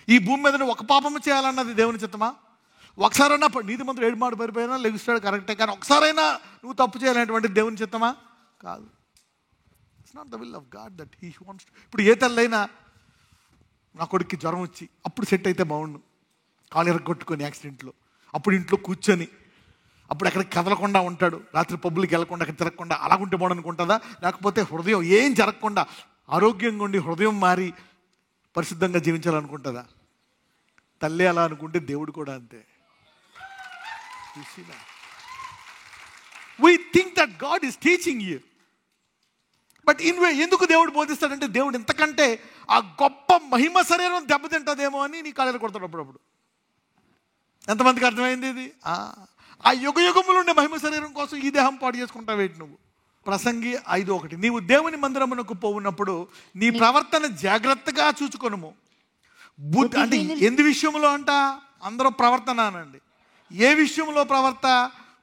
ఈ భూమి మీద నువ్వు ఒక పాపము చేయాలన్నది దేవుని చిత్తమా? ఒకసారైనా నీతిమంతుడు 7 మాడు పడిపోయినా లెగుస్తాడు, కరెక్టే. కానీ ఒకసారైనా నువ్వు తప్పు చేయాలనేటువంటి దేవుని చిత్తమా? కాదు. It's not the will of God that he wants. ఇప్పుడు ఏ తల్లైనా నా కొడుక్కి జ్వరం వచ్చి అప్పుడు సెట్ అయితే బాగుండు, కాలు ఎరగొట్టుకొని యాక్సిడెంట్లో, అప్పుడు ఇంట్లో కూర్చొని అప్పుడు ఎక్కడికి కదలకుండా ఉంటాడు, రాత్రి పబ్బులకి వెళ్ళకుండా అక్కడ తిరగకుండా అలాగుంటే బాగుండు అనుకుంటుందా? లేకపోతే హృదయం ఏం జరగకుండా ఆరోగ్యంగా ఉండి హృదయం మారి పరిశుద్ధంగా జీవించాలనుకుంటుందా? తల్లి అలా అనుకుంటే దేవుడు కూడా అంతే. We think that God is teaching you. But ఎందుకు దేవుడు బోధిస్తాడంటే దేవుడు ఇంతకంటే ఆ గొప్ప మహిమ శరీరం దెబ్బతింటుందేమో అని నీ కాళ్ళని కొడతాడు అప్పుడప్పుడు. ఎంతమందికి అర్థమైంది ఇది? ఆ యుగ యుగములు ఉండే మహిమ శరీరం కోసం ఈ దేహం పాడు చేసుకుంటావేంటి నువ్వు? ప్రసంగి 5:1, నీవు దేవుని మందిరమునకు పోవునప్పుడు నీ ప్రవర్తన జాగ్రత్తగా చూచుకొనుము. బుద్ధి అంటే ఎందు విషయంలో అంట? అందరూ ప్రవర్తన అనండి. ఏ విషయంలో ప్రవర్త?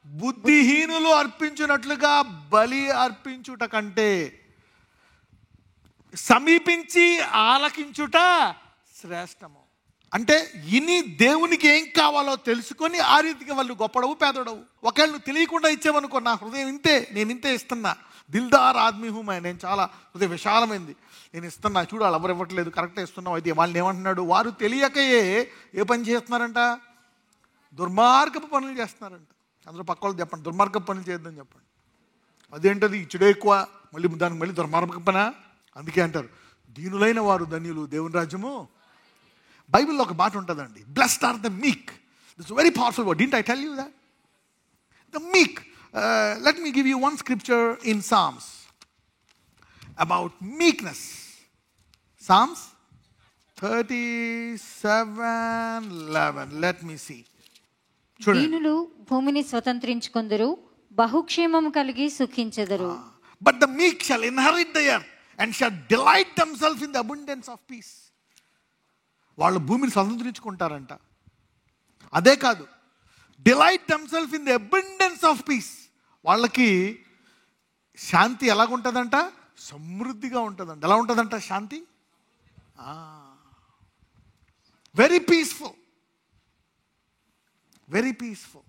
బుద్ధిహీనులు అర్పించినట్లుగా బలి అర్పించుట కంటే సమీపించి ఆలకించుట శ్రేష్టము. అంటే ఇని దేవునికి ఏం కావాలో తెలుసుకొని ఆ రీతికి వాళ్ళు గొప్పడవు పేదడవు. ఒకవేళ నువ్వు తెలియకుండా ఇచ్చావనుకో, నా హృదయం ఇంతే, నేను ఇంతే ఇస్తున్నా, దిల్దార్ ఆద్మీ హూమై, నేను చాలా హృదయ విశాలమైంది, నేను ఇస్తున్నా, చూడు వాళ్ళు ఎవరు ఇవ్వట్లేదు, కరెక్ట్గా ఇస్తున్నావు. అయితే వాళ్ళని ఏమంటున్నాడు? వారు తెలియకయే ఏ పని చేస్తున్నారంట? దుర్మార్గపు పనులు చేస్తున్నారంట. అందరూ పక్క వాళ్ళు చెప్పండి, దుర్మార్గపు పనులు చేయొద్దని చెప్పండి. అదేంటది? ఇచ్చుడే ఎక్కువ, దానికి మళ్ళీ దుర్మార్గపు పనా? అందుకే అంటారు దీనులైన వారు ధన్యులు, దేవుని రాజ్యము. బైబిల్లో ఒక మాట ఉంటుందండి, blessed are the meek. It's very powerful word. Didn't I tell you that? The meek. Let me give you one scripture in Psalms about meekness. Psalms 37:11. Let me see. దీనులు భూమిని స్వతంత్రించుకొందురు, బహుక్షేమము కలిగి సుఖించెదరు. But the meek shall inherit the earth and shall delight themselves in the abundance of peace. వాళ్ళు భూమిని స్వతంత్రించుకుంటారంట. అదే కాదు, delight themselves in the abundance of peace. వాళ్ళకి శాంతి ఎలాగుంటుందంట? సమృద్ధిగా ఉంటుందంట. ఎలా ఉంటుందంట శాంతి? Very peaceful, very peaceful.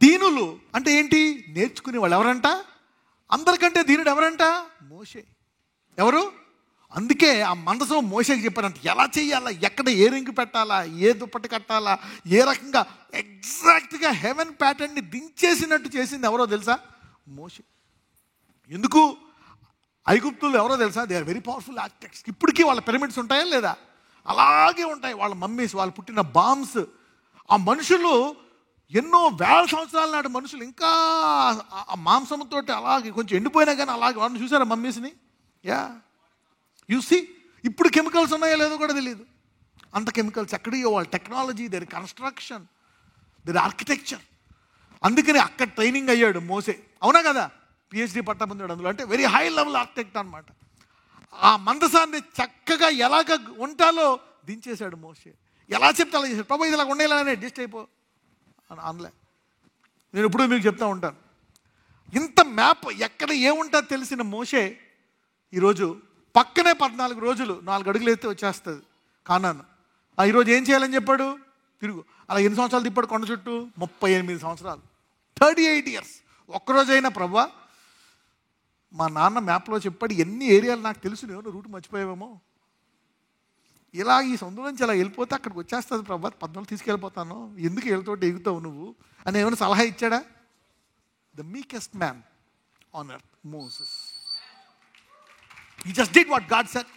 దీనులు అంటే ఏంటి? నేర్చుకునే వాళ్ళు. ఎవరంట? అందరికంటే దీనుడు ఎవరంట? మోషే. ఎవరు? అందుకే ఆ మందసం మోషేకి చెప్పారంట ఎలా చెయ్యాలా, ఎక్కడ ఏ రింగు పెట్టాలా, ఏ దుప్పటి కట్టాలా, ఏ రకంగా ఎగ్జాక్ట్గా హెవెన్ ప్యాటర్న్ని దించేసినట్టు చేసింది ఎవరో తెలుసా? మోషే. ఎందుకు? ఐగుప్తులు ఎవరో తెలుసా? They are very powerful architects. ఇప్పటికీ వాళ్ళ పిరమిడ్స్ ఉంటాయా లేదా? అలాగే ఉంటాయి. వాళ్ళ మమ్మీస్, వాళ్ళు పుట్టిన బాంబ్స్, ఆ మనుషులు ఎన్నో వేల సంవత్సరాల నాటి మనుషులు ఇంకా ఆ మాంసంతో అలాగే కొంచెం ఎండిపోయినా కానీ అలాగే వాళ్ళని చూసారా మమ్మీస్ని? Yeah, you see. ఇప్పుడు కెమికల్స్ ఉన్నాయో లేదో కూడా తెలియదు. అంత కెమికల్స్ ఎక్కడియో. వాళ్ళ technology, their construction, their architecture. అందుకని అక్కడ ట్రైనింగ్ అయ్యాడు మోసే. అవునా కదా? PhD పట్టా పొందాడు అందులో. అంటే వెరీ హై లెవెల్ ఆర్కిటెక్ట్ అనమాట. ఆ మందసాన్ని చక్కగా ఎలాగ ఉంటాలో దించేశాడు మోసే. ఎలా చెప్తే అలా చేశాడు. ప్రభు ఇది ఇలా ఉండేలానే అడ్జస్ట్ అయిపో అని అనలే. నేను ఎప్పుడూ మీకు చెప్తా ఉంటాను, ఇంత మ్యాప్ ఎక్కడ ఏముంటుందో తెలిసిన మోసే ఈరోజు పక్కనే 14 రోజులు 4 అడుగులు ఎత్తే వచ్చేస్తుంది కానాను. ఈరోజు ఏం చేయాలని చెప్పాడు? తిరుగు. అలా ఎన్ని సంవత్సరాలు తిప్పాడు కొండ చుట్టూ? 38 సంవత్సరాలు, 38 years. ఒక్కరోజైనా ప్రభువా మా నాన్న మ్యాప్లో చెప్పాడు ఎన్ని ఏరియాలు నాకు తెలుసు, నేను రూట్ మర్చిపోయావేమో, ఇలా ఈ సొంత నుంచి అలా వెళ్ళిపోతే అక్కడికి వచ్చేస్తుంది ప్రభా, 14 తీసుకెళ్ళిపోతాను, ఎందుకు వెళ్తోటి ఎగుతావు నువ్వు అని ఏమైనా సలహా ఇచ్చాడా? The meekest man on earth, Moses. He just did what God said.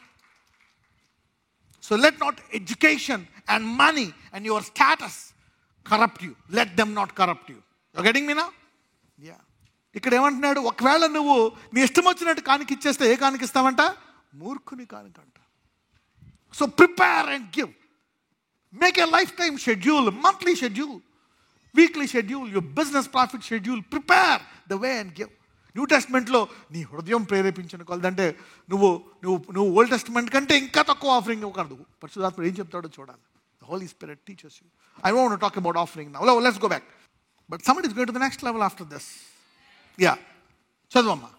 So let not education and money and your status corrupt you. Let them not corrupt you. You're getting me now? Yeah. ఇక్కడ ఏమంటున్నాడు? ఒకవేళ నువ్వు నీ ఇష్టం వచ్చినట్టు కానుక ఇచ్చేస్తే ఏ కానుక ఇస్తావంట? మూర్ఖుని కానుక అంట. So prepare and give. Make a lifetime schedule, monthly schedule, weekly schedule, your business profit schedule. Prepare the way and give. New టెస్ట్మెంట్లో నీ హృదయం ప్రేరేపించిన కొలదంటే నువ్వు ఓల్డ్ టెస్ట్మెంట్ కంటే ఇంకా తక్కువ ఆఫరింగ్ ఇవ్వకూడదు. పరిశుద్ధాత్ముడు ఏం చెప్తాడో చూడాలి. The holy spirit teachers you. I don't want to talk about offering now. Let's go back. But somebody is going to the next level after this. Yeah, చదువమ్మా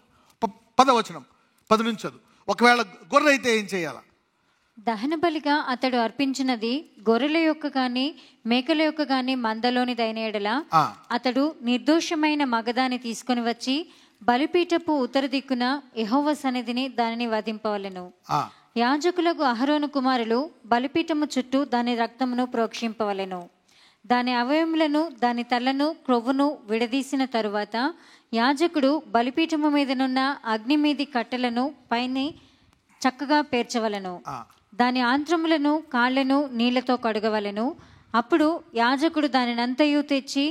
10వ వచనం, 10 నుంచి చదువు. ఒకవేళ గొర్రె అయితే ఏం చేయాలా? దహన బలిగా అతడు అర్పించినది గొర్రెల యొక్క గాని మేకల యొక్క గాని మందలోనిదైన ఎడల అతడు నిర్దోషమైన మగదాన్ని తీసుకొని వచ్చి బలిపీఠపు ఉత్తర దిక్కున యెహోవా సన్నిధిని దానిని వధింపవలెను. యాజకులకు అహరోను కుమారులు బలిపీఠము చుట్టూ దాని రక్తమును ప్రోక్షింపవలెను. దాని అవయములను దాని తలను క్రొవ్వును విడదీసిన తరువాత యాజకుడు బలిపీఠము మీదనున్న అగ్ని మీది కట్టెలను పైన చక్కగా పేర్చవలను. దాని ఆంత్రములను కాళ్లను నీళ్లతో కడుగవలెను. అప్పుడు యాజకుడు దానినంతయు తెచ్చి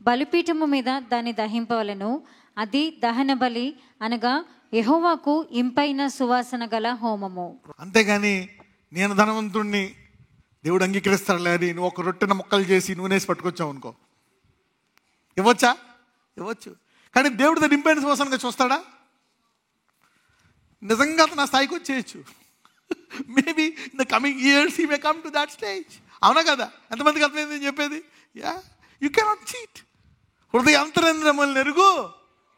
బలిపీఠము మీద దాన్ని దహింపవలెను. అది దహన బలి అనగా యెహోవాకు ఇంపైన సువాసన గల హోమము. అంతేగాని నేను ధనవంతుణ్ణి దేవుడు అంగీకరిస్తాడులే అని నువ్వు ఒక రొట్టెన ముక్కలు చేసి నూనెసి పట్టుకొచ్చావు అనుకో, ఇవ్వచ్చా? ఇవ్వచ్చు. కానీ దేవుడు దాన్ని ఇంపైన సువాసనగా చూస్తాడా? నిజంగా నా స్థాయికి వచ్చేయచ్చు. Maybe in the coming years he may come to that stage. అవునా కదా? ఎంతమందికి అర్థమైంది నేను చెప్పేది? Yeah, you cannot cheat. హృదయ అంతరంద్రములను ఎరుగు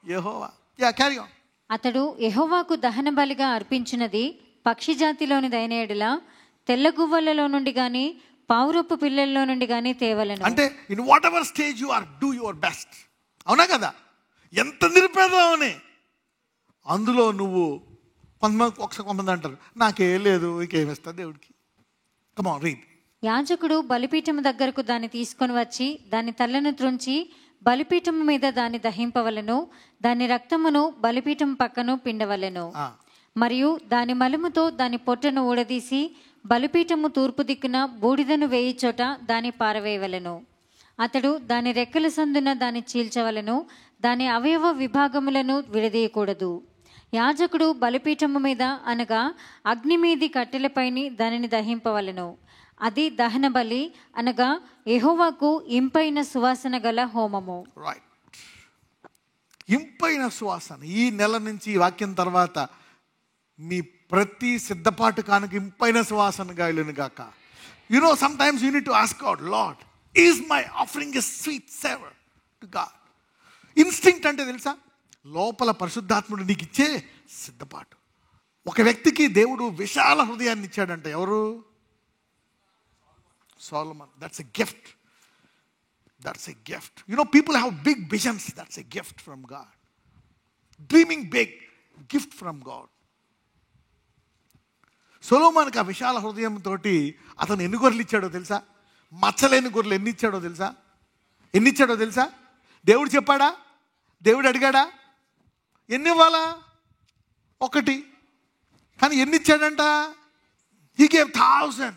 యెహోవా. Yeah, carry on. అతడు యెహోవాకు దహన బలిగా అర్పించినది పక్షి జాతిలోనిదైన ఎడల తెల్ల గువ్వలలో నుండి గాని పావురపు పిల్లల్లో నుండి గాని తేవలను. అంటే in whatever stage you are, do your best. అవునా కదా? ఎంత నిరుపేదమని అందులో నువ్వు కొంతమంది అంటారు నాకే లేదు, ఇంకేమిస్తా దేవుడికి. Come on, read. యాజకుడు బలిపీఠము దగ్గరకు దాన్ని తీసుకొని వచ్చి దాని తలను త్రుంచి బలిపీఠము మీద దాన్ని దహింపవలెను. దాని రక్తమును బలిపీఠం పక్కను పిండవలెను. మరియు దాని మలముతో దాని పొట్టను ఊడదీసి బలిపీఠము తూర్పు దిక్కున బూడిదను వేయి చోట దాన్ని పారవేయవలెను. అతడు దాని రెక్కల సందున దాన్ని చీల్చవలెను. దాని అవయవ విభాగములను విడదీయకూడదు. యాజకుడు బలిపీఠము మీద అనగా అగ్ని మీది కట్టెలపైని దానిని దహింపవలెను. అది దహన బలి అనగా యెహోవాకు ఇంపైన సువాసన గల హోమము. రైట్, ఇంపైన సువాసన. ఈ నెల నుంచి ఈ వాక్యం తర్వాత మీ ప్రతి సిద్ధపాటు కానుక ఇంపైన సువాసనగా వెళ్ళునుగాక. You know sometimes you need to ask God, Lord is my offering a sweet savour to God. Instinct అంటే తెలుసా? లోపల పరిశుద్ధాత్ముడు నీకు ఇచ్చే సిద్ధపాటు. ఒక వ్యక్తికి దేవుడు విశాల హృదయాన్ని ఇచ్చాడంట. ఎవరు? Solomon. That's a gift. That's a gift. You know, people have big visions. That's a gift from God. Dreaming big, gift from God. సొలొమోనుకి ఆ విశాల హృదయంతో అతను ఎన్ని గొర్రెలు ఇచ్చాడో తెలుసా? మచ్చలేని గొర్రెలు ఎన్ని ఇచ్చాడో తెలుసా? దేవుడు చెప్పాడా? దేవుడు అడిగాడా? ఎన్ని ఇవ్వాలా? 1. కానీ ఎన్ని ఇచ్చాడంట? He gave 1,000.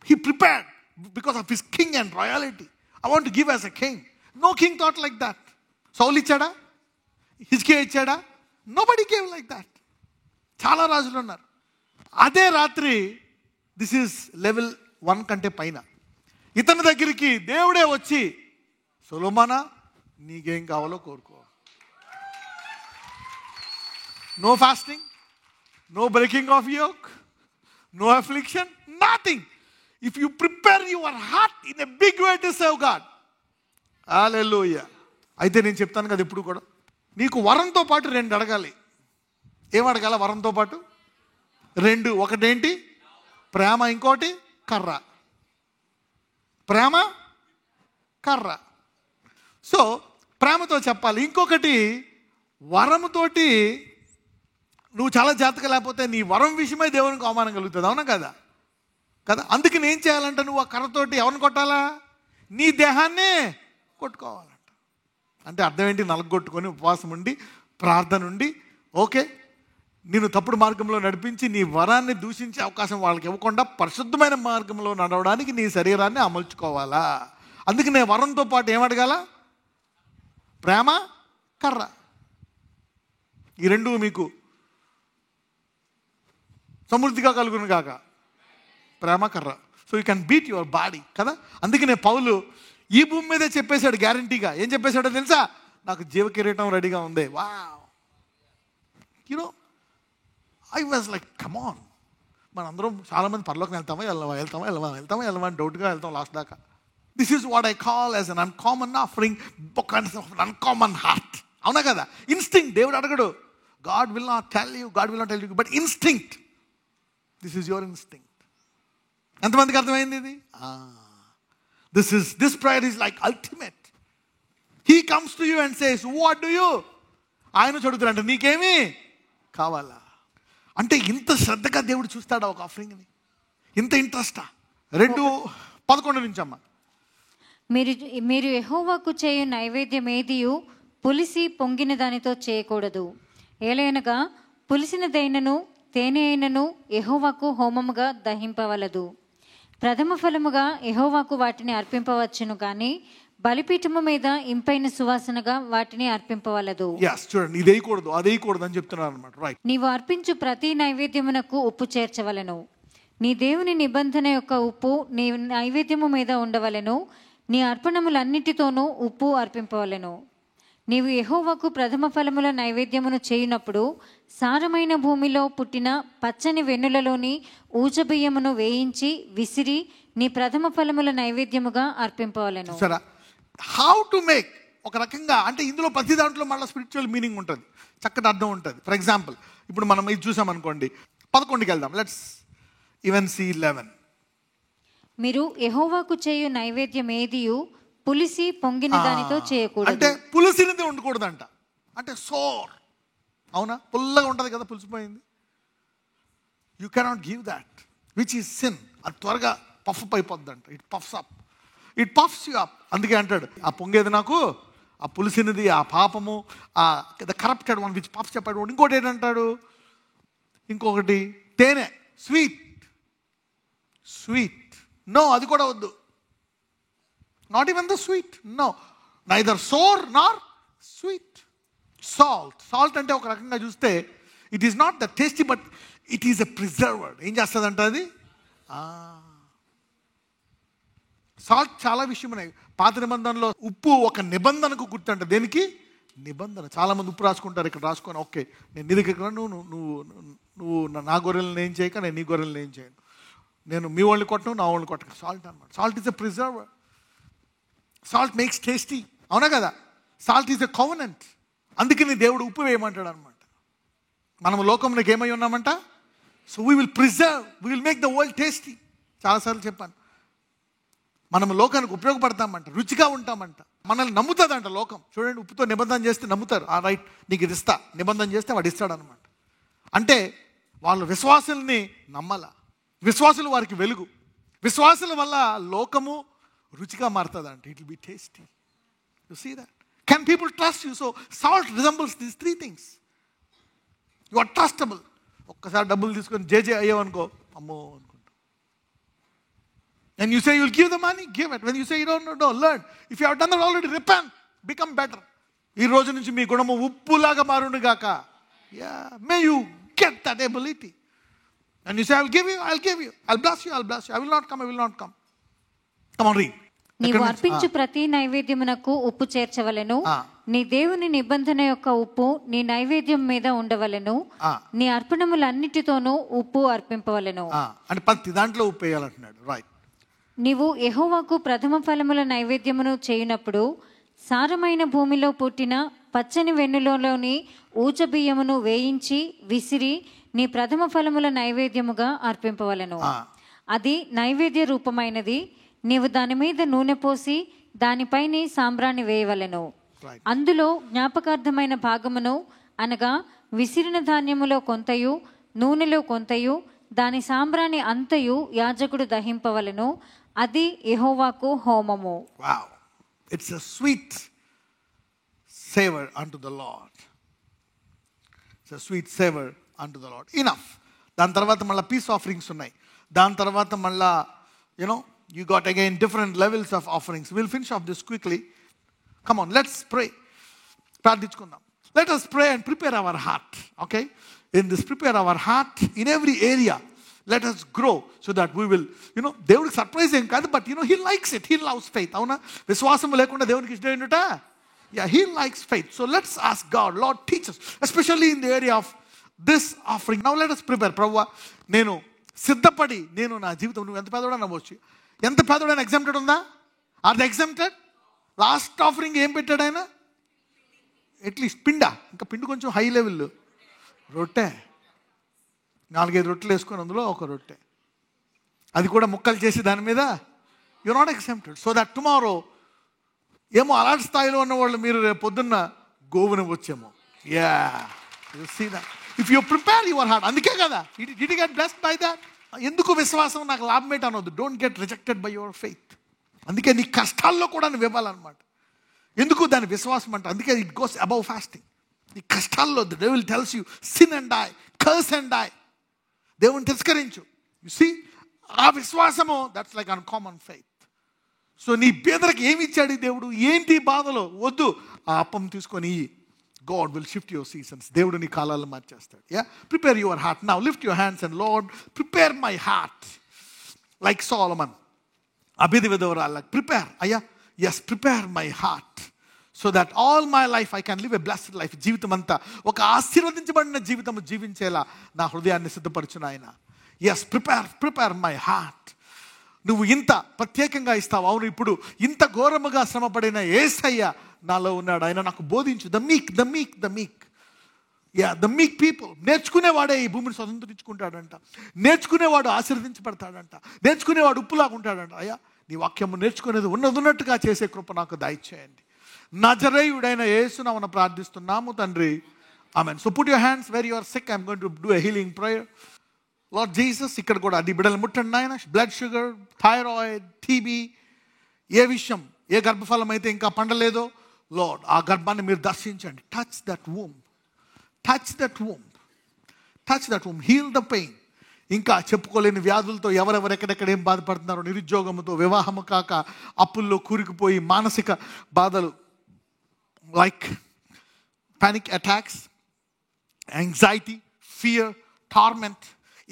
He prepared because of his king and royalty. I want to give as a king. No king thought like that. Saul ఇచ్చాడా? హిజ్కియా ఇచ్చాడా? Nobody gave like that. చాలా రాజులు ఉన్నారు. అదే రాత్రి, దిస్ ఈజ్ లెవెల్ 1 కంటే పైన, ఇతని దగ్గరికి దేవుడే వచ్చి సొలొమోనా నీకేం కావాలో కోరుకో. No fasting, no breaking of yoke, no affliction, nothing. If you prepare your heart in a big way to serve God. Hallelujah. అయితే నేను చెప్తాను కదా ఇప్పుడు కూడా, నీకు వరంతో పాటు 2 అడగాలి. ఏం అడగాల వరంతో పాటు? 2. ఒకటేంటి? ప్రేమ, ఇంకోటి కర్ర. ప్రేమ కర్ర. సో ప్రేమతో చెప్పాలి. ఇంకొకటి, వరముతోటి నువ్వు చాలా జాగ్రత్తగా లేకపోతే నీ వరం విషయమై దేవునికి అవమానం కలుగుతుంది. అవునా కదా? కదా. అందుకని ఏం చేయాలంటే నువ్వు ఆ కర్రతోటి ఎవరిని కొట్టాలా? నీ దేహాన్నే కొట్టుకోవాలంట. అంటే అర్థం ఏంటి? నలగొట్టుకొని ఉపవాసం ఉండి ప్రార్థన ఉండి, ఓకే, నేను తప్పుడు మార్గంలో నడిపించి నీ వరాన్ని దూషించే అవకాశం వాళ్ళకి ఇవ్వకుండా పరిశుద్ధమైన మార్గంలో నడవడానికి నీ శరీరాన్ని అమల్చుకోవాలా. అందుకే నేను వరంతో పాటు ఏమడగాల? ప్రేమ కర్ర. ఈ రెండు మీకు సమృద్ధిగా కలుగును కాక. ప్రేమ కర్ర. So you can beat your body కదా. అందుకనే పౌలు ఈ భూమి మీదే చెప్పేశాడు గ్యారంటీగా. ఏం చెప్పేశాడో తెలుసా? నాకు జీవ కిరీటం రెడీగా ఉంది. Wow, you know I was like come on. మనందరం చాలామంది పరలోకం వెళ్తామా అని డౌట్గా వెళ్తాం లాస్ట్ దాకా. This is what I call as an uncommon offering, uncommon heart. అవునా కదా? ఇన్స్టింక్ట్. దేవుడు అడగడు, God will not tell you, but instinct. This is your instinct. ఎంతమందికి అర్థమైంది ఇది? This prayer is like ultimate. He comes to you and says, what do you? ఆయన చదువుతారంట, నీకేమి కావాలా? అంటే ఇంత శ్రద్ధగా దేవుడు చూస్తాడా ఒక ఆఫరింగ్ని? ఇంత ఇంట్రెస్టా? 2:11 నుంచి అమ్మ. మీరు యెహోవాకు చేయు నైవేద్యం ఏదియు పులిసి పొంగిన దానితో చేయకూడదు. ఏలయనగా పులిసినదైనను తేనె అయినను యెహోవాకు హోమముగా దహింపవలదు. ప్రథమ ఫలముగా యెహోవాకు వాటిని అర్పింపవచ్చును కానీ బలిపీఠము మీద ఇంపైన సువాసనగా వాటిని అర్పింపవలదు. చూడండి, ఇది వేయకూడదు అది వేయకూడదు అని చెప్తున్నారు అన్నమాట. రైట్. నీవు అర్పించు ప్రతి నైవేద్యమునకు ఉప్పు చేర్చవలెను. నీ దేవుని నిబంధన యొక్క ఉప్పు నీ నైవేద్యము మీద ఉండవలెను. నీ అర్పణములన్నిటితోనూ ఉప్పు అర్పింపవలెను. నీవు యెహోవాకు ప్రథమ ఫలముల నైవేద్యమును చేయునప్పుడు సారమైన భూమిలో పుట్టిన పచ్చని వెన్నులలోని ఊచబియ్యమును వేయించి విసిరి నీ ప్రథమ ఫలముల నైవేద్యముగా అర్పింపవలెను. హౌ టు మేక్ ఒక రకంగా, అంటే ఇందులో ప్రతి దాంట్లో మళ్ళీ స్పిరిచువల్ మీనింగ్ ఉంటుంది, చక్కటి అర్థం ఉంటుంది. ఫర్ ఎగ్జాంపుల్, ఇప్పుడు మనం ఇది చూసామనుకోండి, 11కి వెళ్దాం. Let's even see 11. మీరు యెహోవాకు చేయు నైవేద్యం ఏదియు పులిసి పొంగిన దానితో చేయకూడదు. అంటే పులిసినది ఉండకూడదంట. అంటే సోర్, అవునా, పుల్లగా ఉంటుంది కదా, పులిసిపోయింది. You cannot give that which is sin. అది త్వరగా పఫ్ అయిపోద్దంట. It puffs you up. అందుకే అంటాడు, ఆ పొంగేది నాకు, ఆ పులిసినది, ఆ పాపము, ఆ the corrupted one which puffs చెప్పాడు. ఇంకోటి ఏంటంటాడు, ఇంకొకటి తేనె, స్వీట్. నో, అది కూడా వద్దు. Not even the sweet. No, neither sour nor sweet. Salt అంటే ఒక రకంగా చూస్తే it is not the tasty, but it is a preserved. ఏం చేస్తుందంట అది? సాల్ట్ చాలా విషయం ఉన్నాయి. పాత నిబంధనలో ఉప్పు ఒక నిబంధనకు గుర్తంట. దేనికి? నిబంధన. చాలామంది ఉప్పు రాసుకుంటారు, ఇక్కడ రాసుకొని, ఓకే నేను నీ దగ్గర, నువ్వు నా గొర్రెలను ఏం చేయక నేను నీ గొర్రెలను ఏం చేయను, నేను మీ వాళ్ళని కొట్టను, నా వాళ్ళని కొట్టను. సాల్ట్ అనమాట. Salt is a preserver. Salt makes tasty. అవునా కదా? Salt is a covenant. అందుకని దేవుడు ఉప్పు వేయమంటాడు అనమాట. మనం లోకంలోకి ఏమై ఉన్నామంట? So we will preserve, we will make the world tasty. చాలాసార్లు చెప్పాను, మనం లోకానికి ఉపయోగపడతామంట, రుచిగా ఉంటామంట, మనల్ని నమ్ముతుందంట లోకం. చూడండి, ఉప్పుతో నిబంధన చేస్తే నమ్ముతారు. ఆ రైట్, నీకు ఇది ఇస్తా, నిబంధన చేస్తే వాడు ఇస్తాడు అనమాట. అంటే వాళ్ళు విశ్వాసుల్ని నమ్మాల. విశ్వాసులు వారికి వెలుగు. విశ్వాసుల వల్ల లోకము రుచిగా మారుతుందంట. It will be tasty. You see that. Can people trust you? So salt resembles these 3 things. You are trustable. ఒక్కసారి డబ్బులు తీసుకొని జేజే అయ్యావనుకో, అమ్మో అనుకుంటా. And you say you'll give the money, give it. When you say you don't know, learn. If you have done that already, repent, become better. ఈ రోజు నుంచి మీ గుణము ఉప్పులాగా మారును గాక. May you get that ability. And you say, I'll give you. I'll bless you. I will not come. Come on, read. నీవు అర్పించు ప్రతి నైవేద్యమునకు ఉప్పు చేర్చవలెను. నీ దేవుని నిబంధన యొక్క ఉప్పు నీ నైవేద్యం మీద ఉండవలెను. నీ అర్పణములన్నిటితోనూ ఉప్పు అర్పింపవలెను. అంటే ప్రతి దాంట్లో ఉప్పు వేయాలంటున్నాడు. రైట్. నీవు యెహోవాకు ప్రథమ ఫలముల నైవేద్యమును చేయునప్పుడు సారమైన భూమిలో పుట్టిన పచ్చని వెన్నులోని ఊచబియ్యమును వేయించి విసిరి నీ ప్రథమ ఫలముల నైవేద్యముగా అర్పింపవలెను. అది నైవేద్య రూపమైనది. నీవు దాని మీద నూనె పోసి దానిపైన సాంబ్రాణి వేయవలెను. Right. అందులో జ్ఞాపకార్థమైన భాగమును అనగా విసిరిన ధాన్యములో కొంతయు నూనెలో కొంతయు దాని సాంబ్రాణి అంతయు యాజకుడు దహింపవలెను. అది యెహోవాకు హోమము. Wow. It's a sweet savor unto the Lord. It's a sweet savor unto the Lord. Enough. దాని తర్వాత మళ్ళీ పీస్ ఆఫరింగ్స్ ఉన్నాయి. దాని తర్వాత మళ్ళా you got again different levels of offerings. We'll finish off this quickly. Come on, let's pray. ప్రార్థించుకుందాం. Let us pray and prepare our heart. Okay? In this prepare our heart in every area. Let us grow so that we will, దేవుడికి surprise ఏం కాదు, but he likes it. He loves faith. అవునా? విశ్వాసం లేకుండా దేవునికి ఇష్టం ఏంటట? Yeah, he likes faith. So let's ask God, Lord, teach us, especially in the area of this offering. Now let us prepare. ప్రభువా, నేను సిద్ధపడి నా జీవితం, నువ్వు ఎంత పేదోడా నవ్వచ్చు, ఎంత పేదోడైనా ఎగ్జామ్టెడ్ ఉందా? Are the exempted? Last offering ఏం పెట్టాడు ఆయన? అట్లీస్ట్ ఇంకా పిండి కొంచెం హై లెవెల్, రొట్టె 4-5 రొట్టెలు వేసుకొని అందులో ఒక రొట్టె, అది కూడా ముక్కలు చేసి దాని మీద. You not exempted. So that tomorrow ఏమో అలాంటి స్థాయిలో ఉన్న వాళ్ళు మీరు రేపు పొద్దున్న గోవుని వచ్చేమో. Yeah, you see that if you prepare your heart. అందుకే కదా did you get blessed by that. ఎందుకు విశ్వాసం నాకు లాభమేట అనొద్దు. Don't get rejected by your faith. అందుకే నీ కష్టాల్లో కూడా నువ్వు ఇవ్వాలన్నమాట. ఎందుకు దాని విశ్వాసం అంటే? అందుకే ఇట్ గోస్ అబౌవ్ ఫాస్టింగ్. నీ కష్టాల్లో the devil tells you sin and die, curse and die. దేవుని తిరస్కరించు. యు సీ, ఆ విశ్వాసము that's like uncommon faith. So నీ పేదలకు ఏమి ఇచ్చాడు దేవుడు? ఏంటి బాధలో? వద్దు, ఆ అప్పం తీసుకొని God will shift your seasons. దేవుడు నీ కాలాలను మార్చేస్తాడు. Yeah, prepare your heart now. Lift your hands and Lord, prepare my heart like Solomon. అభిదివిదవరాల prepare. అయ్యా, yes, prepare my heart so that all my life I can live a blessed life. జీవితం అంతా ఒక ఆశీర్వదించబడిన జీవితం జీవించేలా నా హృదయాన్ని సిద్ధపరచును ఆయన. Yes, prepare my heart. నువ్వు ఇంత ప్రత్యేకంగా ఇస్తావు. అవును, ఇప్పుడు ఇంత ఘోరముగా శ్రమపడిన యేసయ్య నాలో ఉన్నాడు. ఆయన నాకు బోధించు. The meek yeah, the meek people. నేర్చుకునేవాడే ఈ భూమిని స్వతంత్రించుకుంటాడంట. నేర్చుకునేవాడు ఆశీర్వదించబడతాడంట. నేర్చుకునేవాడు ఉప్పులాగా ఉంటాడంట. అయ్యా, నీ వాక్యము నేర్చుకునేది ఉన్నట్టుగా చేసే కృప నాకు దయచేయండి. నజరేయుడైన యేసునామమున ప్రార్థిస్తున్నాము తండ్రి. ఆమేన్. So put your hands where you are sick. I'm going to do a healing prayer. Lord Jesus, ఇక్కడ కూడా అది బిడ్డలు ముట్టండి నాయన. బ్లడ్ షుగర్, థైరాయిడ్, టీబీ, ఏ విషయం, ఏ గర్భఫలం అయితే ఇంకా పండలేదో లార్డ్, ఆ గర్భాన్ని మీరు దర్శించండి. Touch that womb, heal the pain. ఇంకా చెప్పుకోలేని వ్యాధులతో ఎవరెవరు ఎక్కడెక్కడ ఏం బాధపడుతున్నారో, నిరుద్యోగంతో, వివాహము కాక అప్పుల్లో కూరుకుపోయి మానసిక బాధలు like panic attacks, anxiety, fear, torment,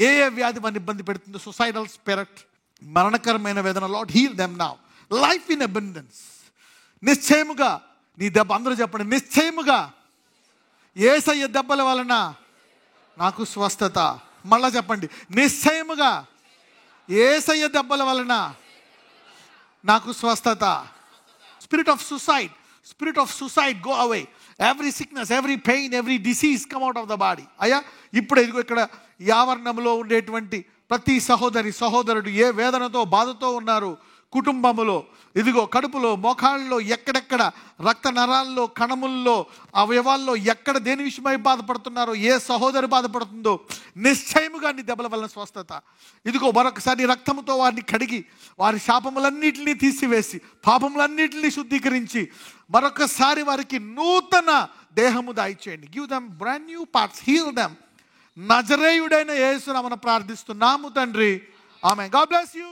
ఏ వ్యాధి మన ఇబ్బంది పెడుతుందో, సుసైడల్ స్పిరిట్, మరణకరమైన వేదన, Lord heal them now. Life in abundance. నిశ్చయముగా నీ దెబ్బ, అందరూ చెప్పండి, నిశ్చయముగా యేసయ్య దెబ్బల వలన నాకు స్వస్థత. మళ్ళా చెప్పండి, నిశ్చయముగా యేసయ్య దెబ్బల వలన నాకు స్వస్థత. Spirit of suicide go away. Every sickness, every pain, every disease come out of the body. అయ్యా, ఇప్పుడు ఇదిగో ఇక్కడ యావరణంలో ఉండేటువంటి ప్రతి సహోదరుడు ఏ వేదనతో బాధతో ఉన్నారు కుటుంబములో, ఇదిగో కడుపులో, మోకాళ్ళలో, ఎక్కడెక్కడ రక్త నరాల్లో, కణముల్లో, అవయవాల్లో ఎక్కడ దేని విషయమై బాధపడుతున్నారో, ఏ సహోదరు బాధపడుతుందో, నిశ్చయముగా నీ దెబ్బల వలన స్వస్థత. ఇదిగో మరొకసారి రక్తముతో వారిని కడిగి వారి శాపములన్నిటినీ తీసివేసి పాపములన్నిటినీ శుద్ధీకరించి మరొకసారి వారికి నూతన దేహము దయచేయండి. Give them brand new parts, heal them. నజరేయుడైన యేసు నామమున ప్రార్థిస్తున్నాము తండ్రి. ఆమేన్. God bless you.